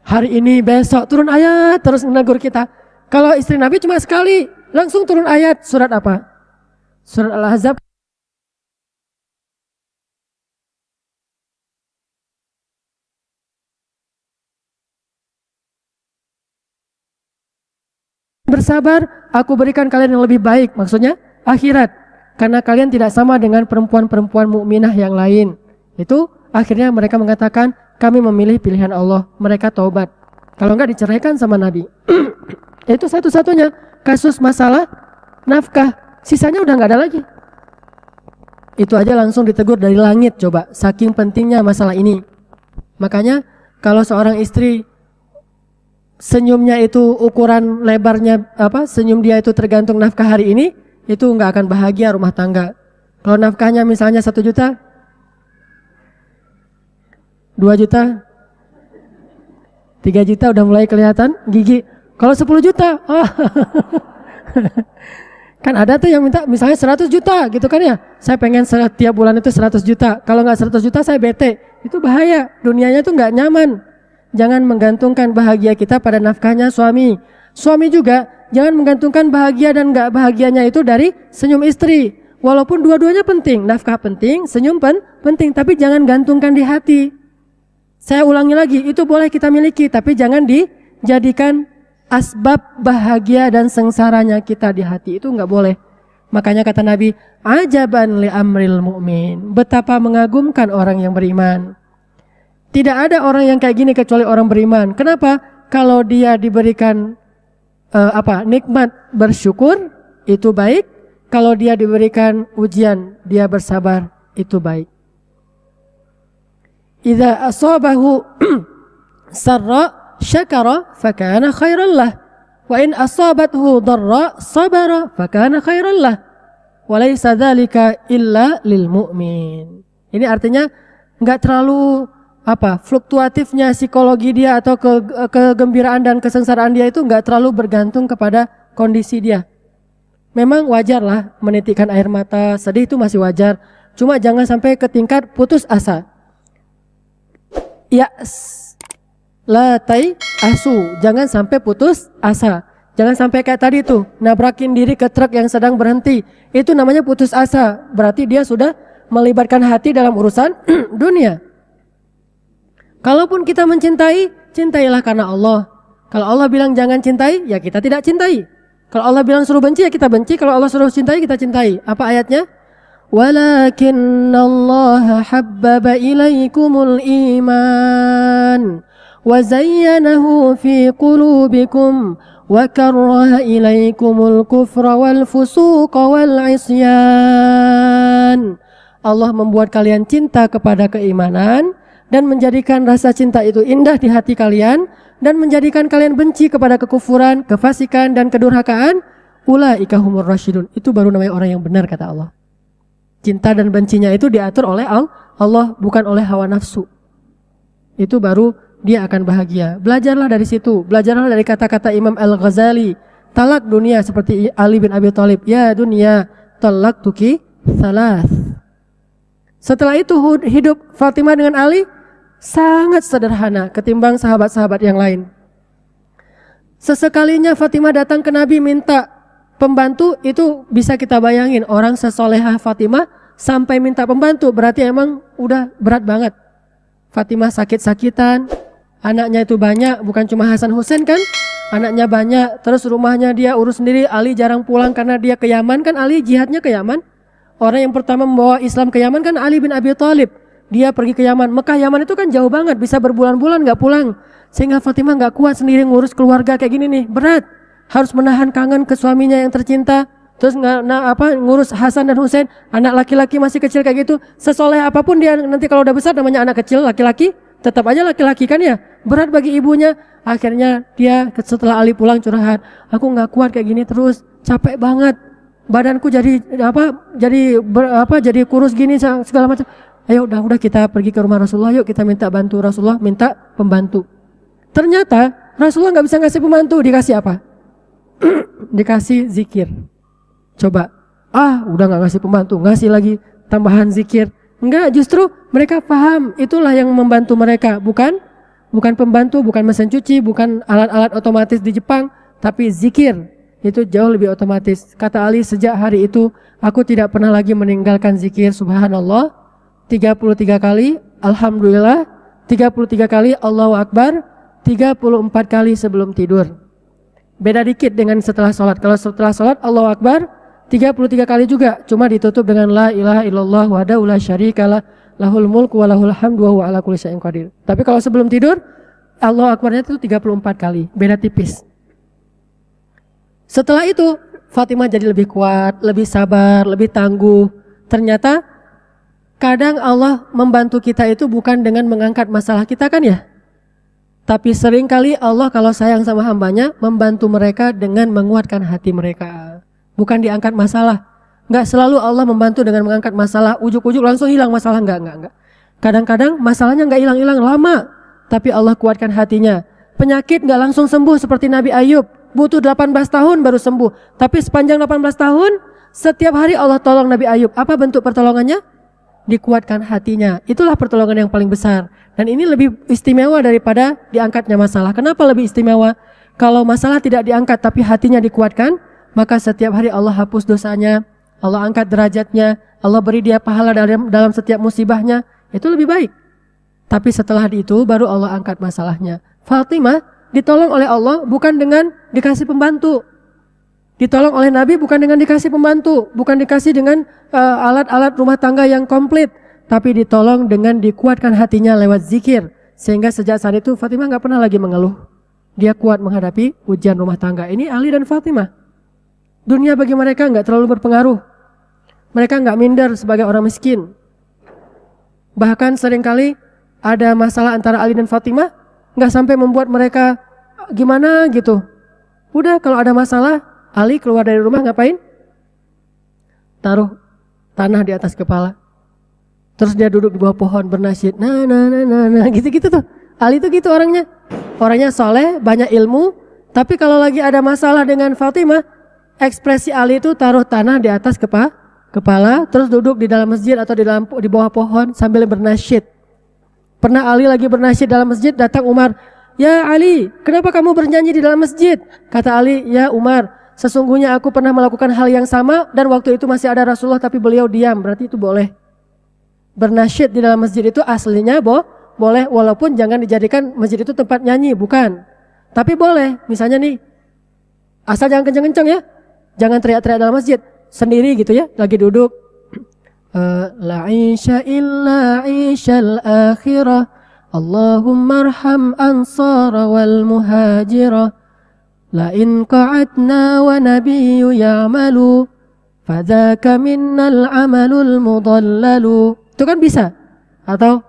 Hari ini, besok turun ayat terus menegur kita. Kalau istri Nabi cuma sekali, langsung turun ayat. Surat apa? Surat Al-Ahzab. Bersabar, aku berikan kalian yang lebih baik. Maksudnya akhirat, karena kalian tidak sama dengan perempuan-perempuan mukminah yang lain. Itu akhirnya mereka mengatakan, kami memilih pilihan Allah. Mereka taubat. Kalau enggak diceraikan sama Nabi. Itu satu-satunya kasus masalah nafkah. Sisanya udah enggak ada lagi. Itu aja langsung ditegur dari langit coba. Saking pentingnya masalah ini. Makanya kalau seorang istri senyumnya itu ukuran lebarnya senyum dia itu tergantung nafkah hari ini, itu nggak akan bahagia rumah tangga. Kalau nafkahnya misalnya 1 juta, 2 juta, 3 juta udah mulai kelihatan gigi. Kalau 10 juta, kan ada tuh yang minta misalnya 100 juta gitu kan ya. Saya pengen setiap bulan itu 100 juta. Kalau nggak 100 juta saya bete. Itu bahaya. Dunianya tuh nggak nyaman. Jangan menggantungkan bahagia kita pada nafkahnya suami. Suami juga jangan menggantungkan bahagia dan gak bahagianya itu dari senyum istri. Walaupun dua-duanya penting, nafkah penting, senyum penting, tapi jangan gantungkan di hati. Saya ulangi lagi, itu boleh kita miliki, tapi jangan dijadikan asbab bahagia dan sengsaranya kita di hati. Itu gak boleh. Makanya kata Nabi, ajaban li amril mu'min. Betapa mengagumkan orang yang beriman. Tidak ada orang yang kayak gini kecuali orang beriman. Kenapa? Kalau dia diberikan nikmat bersyukur, itu baik. Kalau dia diberikan ujian, dia bersabar, itu baik. Idza asabahu sarra syakara fakana khairan lah. Wa in asabathu dharra sabara fakana khairan lah. Wa laisa dzalika illa lil mu'min. Ini artinya enggak terlalu fluktuatifnya psikologi dia atau kegembiraan dan kesengsaraan dia itu enggak terlalu bergantung kepada kondisi dia. Memang wajar lah menitikkan air mata, sedih itu masih wajar. Cuma jangan sampai ke tingkat putus asa. Ya, la tai asu, jangan sampai putus asa. Jangan sampai kayak tadi tuh, nabrakin diri ke truk yang sedang berhenti. Itu namanya putus asa. Berarti dia sudah melibatkan hati dalam urusan dunia. Kalaupun kita mencintai, cintailah karena Allah. Kalau Allah bilang jangan cintai, ya kita tidak cintai. Kalau Allah bilang suruh benci, ya kita benci. Kalau Allah suruh cintai, kita cintai. Apa ayatnya? Walakinnallaha habbaba ilaikumul iman wa zayyanahu fi qulubikum wa karraha ilaikumul kufra wal fusuqa wal isyan. Allah membuat kalian cinta kepada keimanan dan menjadikan rasa cinta itu indah di hati kalian dan menjadikan kalian benci kepada kekufuran, kefasikan dan kedurhakaan. Ulaika humur rasyidun. Itu baru namanya orang yang benar, kata Allah. Cinta dan bencinya itu diatur oleh Allah, bukan oleh hawa nafsu. Itu baru dia akan bahagia. Belajarlah dari situ. Belajarlah dari kata-kata Imam Al-Ghazali. Talak dunia seperti Ali bin Abi Thalib. Ya dunia, talak tuki salas. Setelah itu hidup Fatimah dengan Ali sangat sederhana ketimbang sahabat-sahabat yang lain. Sesekalinya Fatimah datang ke Nabi minta pembantu, itu bisa kita bayangin orang sesolehah Fatimah sampai minta pembantu, berarti emang udah berat banget. Fatimah sakit-sakitan, anaknya itu banyak, bukan cuma Hasan Husain kan, anaknya banyak, terus rumahnya dia urus sendiri. Ali jarang pulang karena dia ke Yaman kan, Ali jihadnya ke Yaman. Orang yang pertama membawa Islam ke Yaman kan Ali bin Abi Thalib. Dia pergi ke Yaman. Mekah Yaman itu kan jauh banget, bisa berbulan-bulan gak pulang. Sehingga Fatimah gak kuat sendiri ngurus keluarga kayak gini nih, berat. Harus menahan kangen ke suaminya yang tercinta. Terus ngurus Hasan dan Husain, anak laki-laki masih kecil kayak gitu. Sesoleh apapun dia nanti kalau udah besar namanya anak kecil laki-laki, tetap aja laki-laki kan ya. Berat bagi ibunya. Akhirnya dia setelah Ali pulang curhat, aku gak kuat kayak gini terus, capek banget. Badanku jadi kurus gini segala macam. Ayo udah kita pergi ke rumah Rasulullah, yuk kita minta bantu Rasulullah, minta pembantu. Ternyata Rasulullah nggak bisa ngasih pembantu, dikasih apa? Dikasih zikir. Coba, udah nggak ngasih pembantu, ngasih lagi tambahan zikir. Enggak, justru mereka paham itulah yang membantu mereka, bukan pembantu, bukan mesin cuci, bukan alat-alat otomatis di Jepang, tapi zikir. Itu jauh lebih otomatis. Kata Ali, sejak hari itu aku tidak pernah lagi meninggalkan zikir subhanallah 33 kali, alhamdulillah 33 kali, Allahu Akbar 34 kali sebelum tidur. Beda dikit dengan setelah sholat. Kalau setelah sholat Allahu Akbar 33 kali juga, cuma ditutup dengan la ilaha illallah wahdahu la syarikalah lahul mulku wa lahul hamdu wa huwa ala kulli syai'in qadir. Tapi kalau sebelum tidur Allahu Akbarnya itu 34 kali, beda tipis. Setelah itu Fatimah jadi lebih kuat, lebih sabar, lebih tangguh. Ternyata kadang Allah membantu kita itu bukan dengan mengangkat masalah kita kan ya. Tapi seringkali Allah kalau sayang sama hambanya membantu mereka dengan menguatkan hati mereka. Bukan diangkat masalah. Enggak selalu Allah membantu dengan mengangkat masalah, ujuk-ujuk langsung hilang masalah, enggak. Kadang-kadang masalahnya enggak hilang-hilang lama, tapi Allah kuatkan hatinya. Penyakit enggak langsung sembuh seperti Nabi Ayub, butuh 18 tahun baru sembuh. Tapi sepanjang 18 tahun, setiap hari Allah tolong Nabi Ayub. Apa bentuk pertolongannya? Dikuatkan hatinya. Itulah pertolongan yang paling besar. Dan ini lebih istimewa daripada diangkatnya masalah. Kenapa lebih istimewa? Kalau masalah tidak diangkat tapi hatinya dikuatkan, maka setiap hari Allah hapus dosanya, Allah angkat derajatnya, Allah beri dia pahala dalam setiap musibahnya. Itu lebih baik. Tapi setelah itu baru Allah angkat masalahnya. Fatimah ditolong oleh Allah bukan dengan dikasih pembantu. Ditolong oleh Nabi bukan dengan dikasih pembantu, bukan dikasih dengan alat-alat rumah tangga yang komplit, tapi ditolong dengan dikuatkan hatinya lewat zikir. Sehingga sejak saat itu Fatimah gak pernah lagi mengeluh. Dia kuat menghadapi ujian rumah tangga. Ini Ali dan Fatimah. Dunia bagi mereka gak terlalu berpengaruh. Mereka gak minder sebagai orang miskin. Bahkan seringkali ada masalah antara Ali dan Fatimah, gak sampai membuat mereka gimana gitu. Udah kalau ada masalah, Ali keluar dari rumah ngapain? Taruh tanah di atas kepala. Terus dia duduk di bawah pohon bernasyid. Nah, gitu-gitu tuh. Ali tuh gitu orangnya. Orangnya soleh, banyak ilmu. Tapi kalau lagi ada masalah dengan Fatimah, ekspresi Ali itu taruh tanah di atas kepala, terus duduk di dalam masjid atau di bawah pohon sambil bernasyid. Pernah Ali lagi bernasyid dalam masjid, datang Umar. "Ya Ali, kenapa kamu bernyanyi di dalam masjid?" Kata Ali, "Ya Umar, sesungguhnya aku pernah melakukan hal yang sama dan waktu itu masih ada Rasulullah tapi beliau diam." Berarti itu boleh. Bernasyid di dalam masjid itu aslinya boleh, walaupun jangan dijadikan masjid itu tempat nyanyi, bukan. Tapi boleh, misalnya nih, asal jangan kenceng-kenceng ya. Jangan teriak-teriak dalam masjid, sendiri gitu ya, lagi duduk. La isha illa ishal akhirah, Allahumma arham ansara wal muhajirah, la in qa'adna wa nabiyyu ya'malu, fadhaka minnal amalul mudallalu. Itu kan bisa. Atau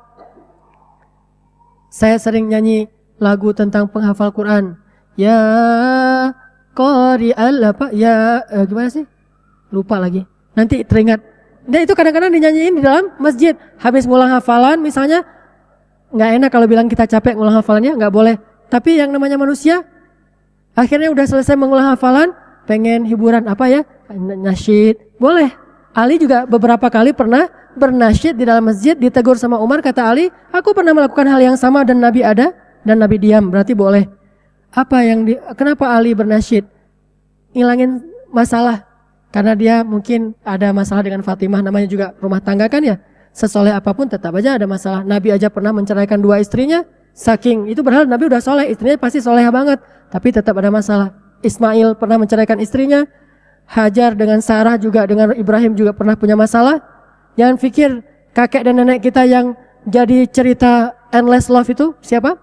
saya sering nyanyi lagu tentang penghafal Quran. Ya qari'al apa? Ya gimana sih? Lupa lagi. Nanti teringat. Nah itu kadang-kadang dinyanyiin di dalam masjid. Habis ngulang hafalan misalnya, nggak enak kalau bilang kita capek ngulang hafalannya, nggak boleh. Tapi yang namanya manusia, akhirnya udah selesai mengulang hafalan, pengen hiburan apa ya? Nasyid. Boleh. Ali juga beberapa kali pernah bernasyid di dalam masjid, ditegur sama Umar, kata Ali, "Aku pernah melakukan hal yang sama dan Nabi ada dan Nabi diam." Berarti boleh. Kenapa Ali bernasyid? Ngilangin masalah. Karena dia mungkin ada masalah dengan Fatimah, namanya juga rumah tangga kan ya. Sesoleh apapun tetap aja ada masalah. Nabi aja pernah menceraikan 2 istrinya, saking itu berhal Nabi udah soleh, istrinya pasti soleh banget, tapi tetap ada masalah. Ismail pernah menceraikan istrinya, Hajar dengan Sarah juga dengan Ibrahim juga pernah punya masalah. Jangan pikir kakek dan nenek kita yang jadi cerita endless love itu siapa?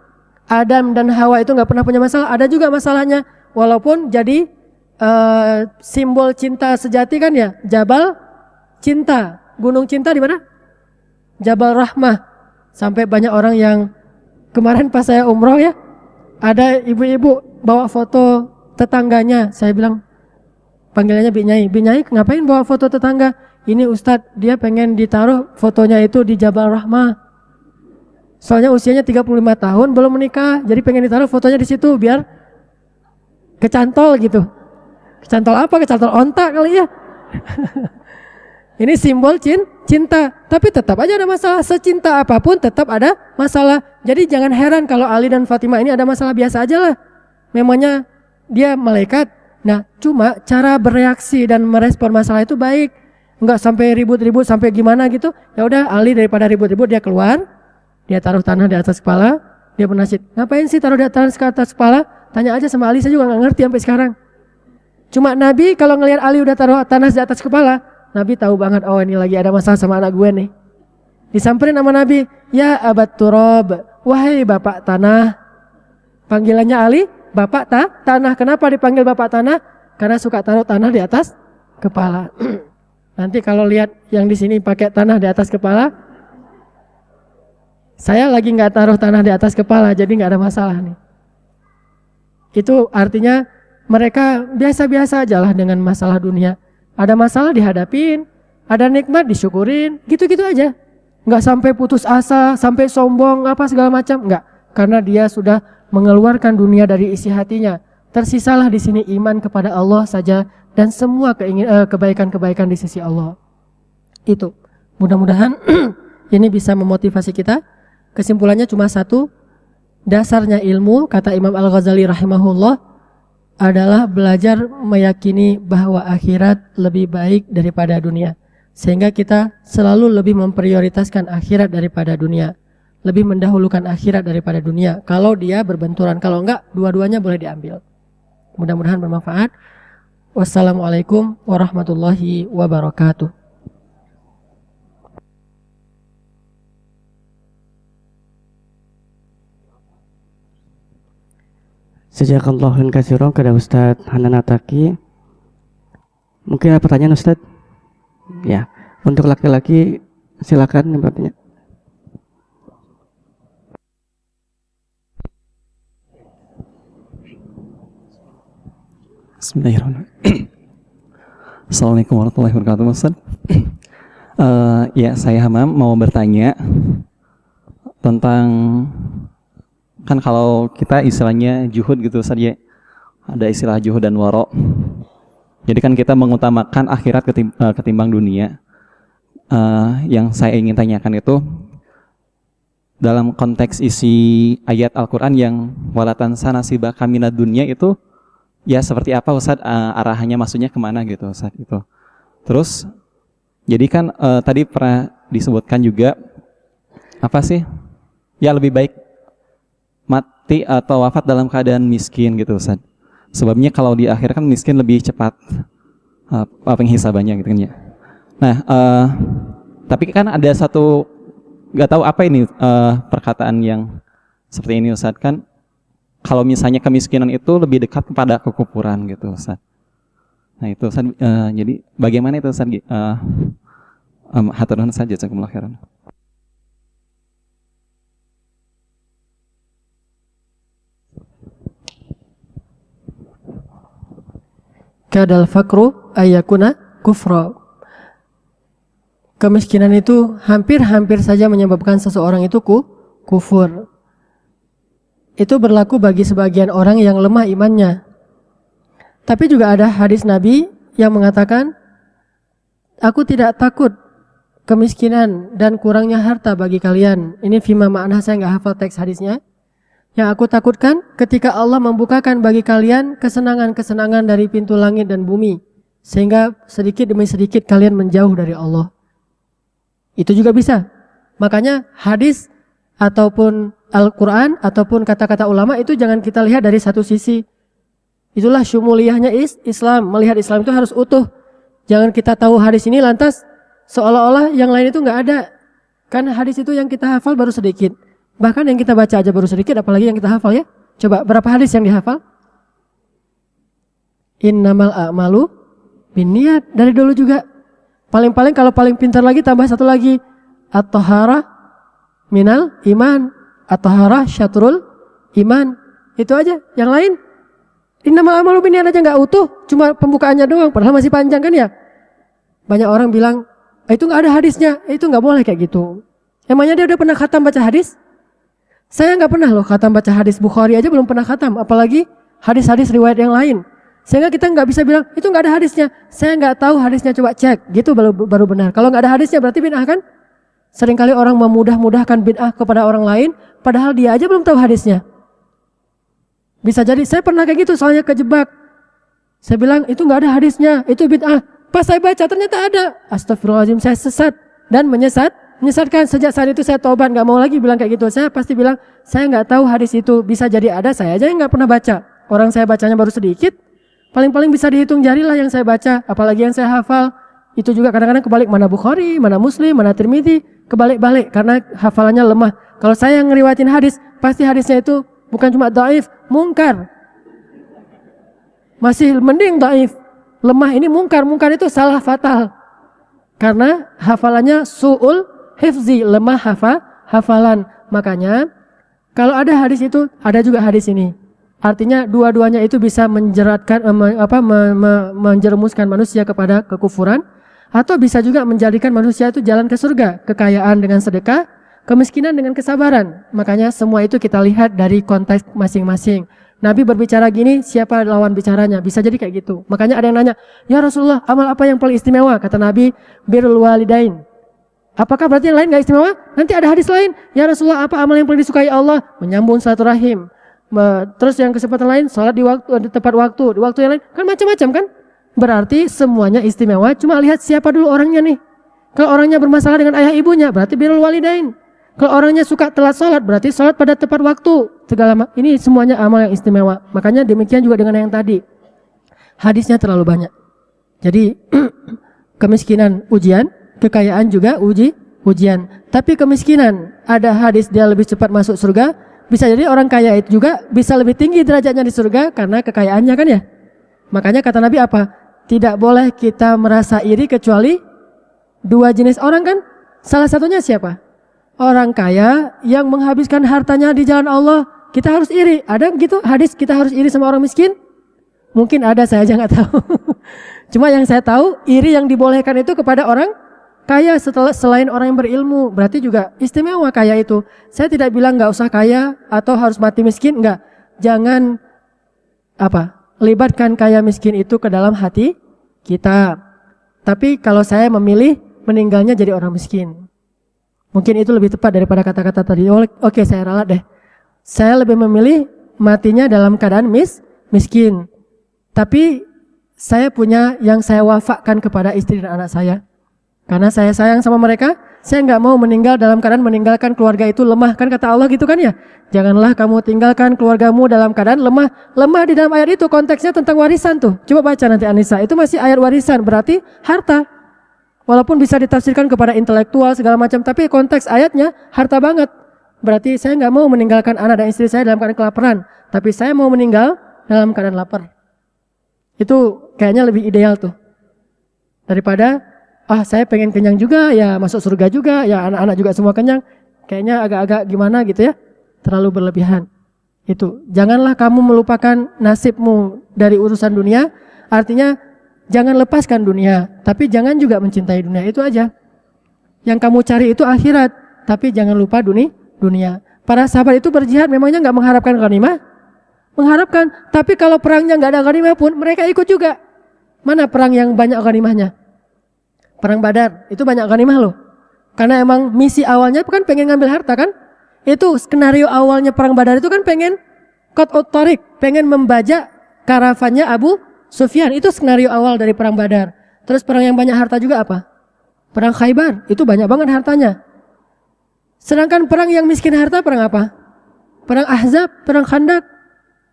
Adam dan Hawa itu nggak pernah punya masalah, ada juga masalahnya. Walaupun jadi simbol cinta sejati kan ya, Jabal Cinta, Gunung Cinta di mana? Jabal Rahmah. Sampai banyak orang yang kemarin pas saya umroh ya, ada ibu-ibu bawa foto tetangganya. Saya bilang, panggilannya Bi Nyai ngapain bawa foto tetangga? Ini Ustadz, dia pengen ditaruh fotonya itu di Jabal Rahmah. Soalnya usianya 35 tahun belum menikah, jadi pengen ditaruh fotonya di situ biar kecantol gitu. Kecantol apa? Kecantol onta kali ya. Ini simbol cinta, tapi tetap aja ada masalah. Secinta apapun tetap ada masalah. Jadi jangan heran kalau Ali dan Fatimah ini ada masalah, biasa aja lah. Memangnya dia malaikat. Nah, cuma cara bereaksi dan merespon masalah itu baik. Enggak sampai ribut-ribut sampai gimana gitu. Ya udah, Ali daripada ribut-ribut dia keluar, dia taruh tanah di atas kepala, dia bernasyid. Ngapain sih taruh di atas kepala? Tanya aja sama Ali, saya juga nggak ngerti sampai sekarang. Cuma Nabi kalau ngelihat Ali udah taruh tanah di atas kepala, Nabi tahu banget, oh ini lagi ada masalah sama anak gue nih. Disamperin sama Nabi, "Ya Abat Turab, wahai bapak tanah." Panggilannya Ali, bapak tanah. Kenapa dipanggil bapak tanah? Karena suka taruh tanah di atas kepala. Nanti kalau lihat yang di sini pakai tanah di atas kepala, saya lagi nggak taruh tanah di atas kepala, jadi nggak ada masalah nih. Itu artinya mereka biasa-biasa aja lah dengan masalah dunia. Ada masalah dihadapin, ada nikmat disyukurin, gitu-gitu aja. Nggak sampai putus asa, sampai sombong, apa segala macam, nggak. Karena dia sudah mengeluarkan dunia dari isi hatinya. Tersisalah di sini iman kepada Allah saja dan semua kebaikan-kebaikan di sisi Allah. Itu. Mudah-mudahan ini bisa memotivasi kita. Kesimpulannya cuma satu, dasarnya ilmu, kata Imam Al-Ghazali rahimahullah, adalah belajar meyakini bahwa akhirat lebih baik daripada dunia. Sehingga kita selalu lebih memprioritaskan akhirat daripada dunia. Lebih mendahulukan akhirat daripada dunia. Kalau dia berbenturan, kalau enggak, dua-duanya boleh diambil. Mudah-mudahan bermanfaat. Wassalamualaikum warahmatullahi wabarakatuh. Jazakallahu khairan kepada Ustadz Hanan Attaqi. Mungkin ada pertanyaan Ustadz? Ya, untuk laki-laki silakan yang bertanya. Bismillahirrahmanirrahim. Assalamualaikum warahmatullahi wabarakatuh, Ustaz. Ya, saya Hamam mau bertanya tentang, kan kalau kita istilahnya juhud gitu Ustaz ya, ada istilah juhud dan waro. Jadi kan kita mengutamakan akhirat ketimbang dunia. Yang saya ingin tanyakan itu, dalam konteks isi ayat Al-Quran yang walatan sanasibaka minad dunya itu ya seperti apa Ustadz, arahannya maksudnya kemana gitu Ustadz itu. Terus jadi kan tadi pernah disebutkan juga apa sih ya lebih baik mati atau wafat dalam keadaan miskin gitu Ustadz. Sebabnya kalau di akhir kan miskin lebih cepat penghisabannya gitu kan ya. Nah tapi kan ada satu nggak tahu apa ini perkataan yang seperti ini Ustadz, kan kalau misalnya kemiskinan itu lebih dekat kepada kekufuran gitu Ustadz. Nah itu Ustadz, jadi bagaimana itu Ustadz? Hatur nuhun saja, jazakumullah khairan. Kadal fakru ayakuna kufra. Kemiskinan itu hampir-hampir saja menyebabkan seseorang itu kufur. Itu berlaku bagi sebagian orang yang lemah imannya. Tapi juga ada hadis Nabi yang mengatakan, aku tidak takut kemiskinan dan kurangnya harta bagi kalian. Ini fima ma'na, saya nggak hafal teks hadisnya. Yang aku takutkan ketika Allah membukakan bagi kalian kesenangan-kesenangan dari pintu langit dan bumi, sehingga sedikit demi sedikit kalian menjauh dari Allah. Itu juga bisa. Makanya hadis ataupun Al-Quran ataupun kata-kata ulama itu jangan kita lihat dari satu sisi. Itulah syumuliyahnya Islam. Melihat Islam itu harus utuh. Jangan kita tahu hadis ini lantas seolah-olah yang lain itu nggak ada. Kan hadis itu yang kita hafal baru sedikit. Bahkan yang kita baca aja baru sedikit, apalagi yang kita hafal ya. Coba berapa hadis yang dihafal? Innamal a'malu binniyat. Dari dulu juga. Paling-paling kalau paling pintar lagi tambah satu lagi. At-taharah minal iman. At-taharah syatrul iman. Itu aja. Yang lain innamal a'malu binniyat aja nggak utuh. Cuma pembukaannya doang. Padahal masih panjang kan ya. Banyak orang bilang, itu nggak ada hadisnya. Itu nggak boleh kayak gitu. Emangnya dia udah pernah khatam baca hadis? Saya nggak pernah loh khatam baca hadis. Bukhari aja belum pernah khatam. Apalagi hadis-hadis riwayat yang lain. Sehingga kita nggak bisa bilang, itu nggak ada hadisnya. Saya nggak tahu hadisnya, coba cek. Gitu baru benar. Kalau nggak ada hadisnya berarti bid'ah kan? Seringkali orang memudah-mudahkan bid'ah kepada orang lain, padahal dia aja belum tahu hadisnya. Bisa jadi, saya pernah kayak gitu, soalnya kejebak. Saya bilang, itu nggak ada hadisnya, itu bid'ah. Pas saya baca, ternyata ada. Astagfirullahaladzim, saya sesat dan menyesatkan. Sejak saat itu saya tobat, nggak mau lagi bilang kayak gitu. Saya pasti bilang, saya nggak tahu hadis itu. Bisa jadi ada, saya aja yang nggak pernah baca. Orang saya bacanya baru sedikit. Paling-paling bisa dihitung jari lah yang saya baca, apalagi yang saya hafal. Itu juga kadang-kadang kebalik, mana Bukhari, mana Muslim, mana Tirmidzi, kebalik-balik karena hafalannya lemah. Kalau saya yang ngeriwayatin hadis, pasti hadisnya itu bukan cuma dhaif, mungkar. Masih mending dhaif. Lemah ini mungkar itu salah fatal. Karena hafalannya su'ul hifzi, lemah hafalan. Makanya kalau ada hadis itu, ada juga hadis ini. Artinya dua-duanya itu bisa menjeratkan, menjerumuskan manusia kepada kekufuran, atau bisa juga menjadikan manusia itu jalan ke surga, kekayaan dengan sedekah, kemiskinan dengan kesabaran. Makanya semua itu kita lihat dari konteks masing-masing. Nabi berbicara gini, siapa lawan bicaranya? Bisa jadi kayak gitu. Makanya ada yang nanya, ya Rasulullah, amal apa yang paling istimewa? Kata Nabi, birrul walidain. Apakah berarti yang lain gak istimewa? Nanti ada hadis lain, ya Rasulullah, apa amal yang paling disukai Allah? Menyambung silaturahim. Terus yang kesempatan lain, sholat di tepat waktu, di waktu yang lain, kan macam-macam kan? Berarti semuanya istimewa, cuma lihat siapa dulu orangnya nih. Kalau orangnya bermasalah dengan ayah ibunya, berarti birrul walidain. Kalau orangnya suka telat sholat, berarti sholat pada tepat waktu. Ini semuanya amal yang istimewa. Makanya demikian juga dengan yang tadi. Hadisnya terlalu banyak. Jadi kemiskinan ujian, kekayaan juga ujian. Tapi kemiskinan, ada hadis dia lebih cepat masuk surga. Bisa jadi orang kaya itu juga bisa lebih tinggi derajatnya di surga karena kekayaannya kan ya. Makanya kata Nabi apa? Tidak boleh kita merasa iri kecuali dua jenis orang kan? Salah satunya siapa? Orang kaya yang menghabiskan hartanya di jalan Allah. Kita harus iri. Ada gitu hadis kita harus iri sama orang miskin? Mungkin ada, saya aja nggak tahu. Cuma yang saya tahu, iri yang dibolehkan itu kepada orang kaya selain orang yang berilmu. Berarti juga istimewa kaya itu. Saya tidak bilang nggak usah kaya atau harus mati miskin, enggak. Jangan libatkan kaya miskin itu ke dalam hati kita. Tapi kalau saya memilih meninggalnya jadi orang miskin. Mungkin itu lebih tepat daripada kata-kata tadi. Oke, saya ralat deh. Saya lebih memilih matinya dalam keadaan miskin. Tapi saya punya yang saya wafakkan kepada istri dan anak saya. Karena saya sayang sama mereka, saya nggak mau meninggal dalam keadaan meninggalkan keluarga itu lemah. Kan kata Allah gitu kan ya. Janganlah kamu tinggalkan keluargamu dalam keadaan lemah. Lemah di dalam ayat itu konteksnya tentang warisan tuh. Coba baca nanti An-Nisa. Itu masih ayat warisan, berarti harta. Walaupun bisa ditafsirkan kepada intelektual segala macam, tapi konteks ayatnya harta banget. Berarti saya nggak mau meninggalkan anak dan istri saya dalam keadaan kelaparan, tapi saya mau meninggal dalam keadaan lapar. Itu kayaknya lebih ideal tuh. Daripada, saya pengen kenyang juga, ya masuk surga juga, ya anak-anak juga semua kenyang. Kayaknya agak-agak gimana gitu ya, terlalu berlebihan. Itu, janganlah kamu melupakan nasibmu dari urusan dunia, artinya jangan lepaskan dunia, tapi jangan juga mencintai dunia, itu aja. Yang kamu cari itu akhirat, tapi jangan lupa dunia. Para sahabat itu berjihad memangnya nggak mengharapkan ghanimah? Mengharapkan, tapi kalau perangnya nggak ada ghanimah pun mereka ikut juga. Mana perang yang banyak ghanimahnya? Perang Badar, itu banyak ghanimah loh. Karena emang misi awalnya kan pengen ngambil harta kan? Itu skenario awalnya perang Badar itu kan pengen qat'ut thariq, pengen membajak karavannya Abu Sufyan, itu skenario awal dari perang Badar. Terus perang yang banyak harta juga apa? Perang Khaybar, itu banyak banget hartanya. Sedangkan perang yang miskin harta perang apa? Perang Ahzab, perang Khandak.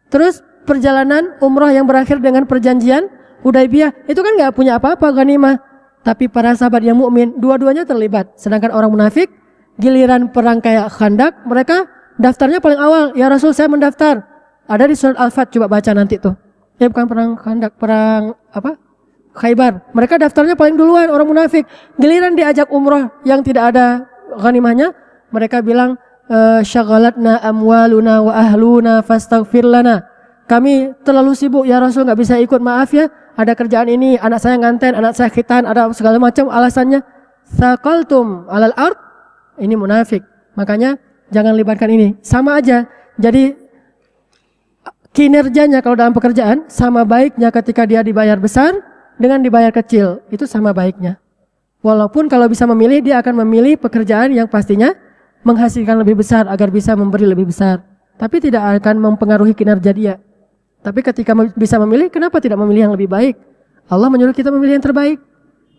Terus perjalanan umrah yang berakhir dengan perjanjian Hudaybiyah, itu kan nggak punya apa-apa ghanimah. Tapi para sahabat yang mukmin dua-duanya terlibat. Sedangkan orang munafik, giliran perang kayak Khandak, mereka daftarnya paling awal. Ya Rasul, saya mendaftar. Ada di surat Al-Fat, coba baca nanti tuh. Ya bukan perang Khandak, perang apa? Khaybar. Mereka daftarnya paling duluan, orang munafik. Giliran diajak umrah yang tidak ada ghanimahnya, mereka bilang, syaghalatna amwaluna wa ahluna fastaghfir lana. Kami terlalu sibuk ya Rasul, nggak bisa ikut, maaf ya. Ada kerjaan ini, anak saya nganten, anak saya khitan, ada segala macam alasannya. Saqaltum alal ard. Ini munafik. Makanya jangan libatkan ini. Sama aja. Jadi kinerjanya kalau dalam pekerjaan sama baiknya ketika dia dibayar besar dengan dibayar kecil, itu sama baiknya. Walaupun kalau bisa memilih, dia akan memilih pekerjaan yang pastinya menghasilkan lebih besar agar bisa memberi lebih besar. Tapi tidak akan mempengaruhi kinerja dia. Tapi ketika bisa memilih, kenapa tidak memilih yang lebih baik? Allah menyuruh kita memilih yang terbaik.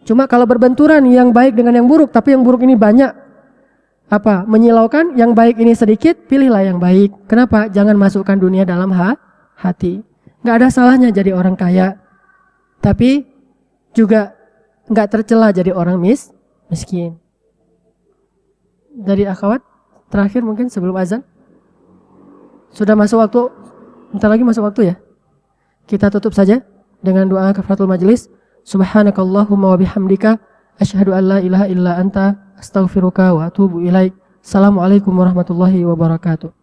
Cuma kalau berbenturan yang baik dengan yang buruk, tapi yang buruk ini banyak, menyilaukan, yang baik ini sedikit, pilihlah yang baik. Kenapa? Jangan masukkan dunia dalam hati. Gak ada salahnya jadi orang kaya, tapi juga gak tercela jadi orang miskin. Dari akhwat terakhir mungkin sebelum azan. Sudah masuk waktu, bentar lagi masuk waktu ya. Kita tutup saja dengan doa kafaratul majlis. Subhanakallahumma wa bihamdika asyhadu an la ilaha illa anta astaghfiruka wa atubu ilaik. Assalamualaikum warahmatullahi wabarakatuh.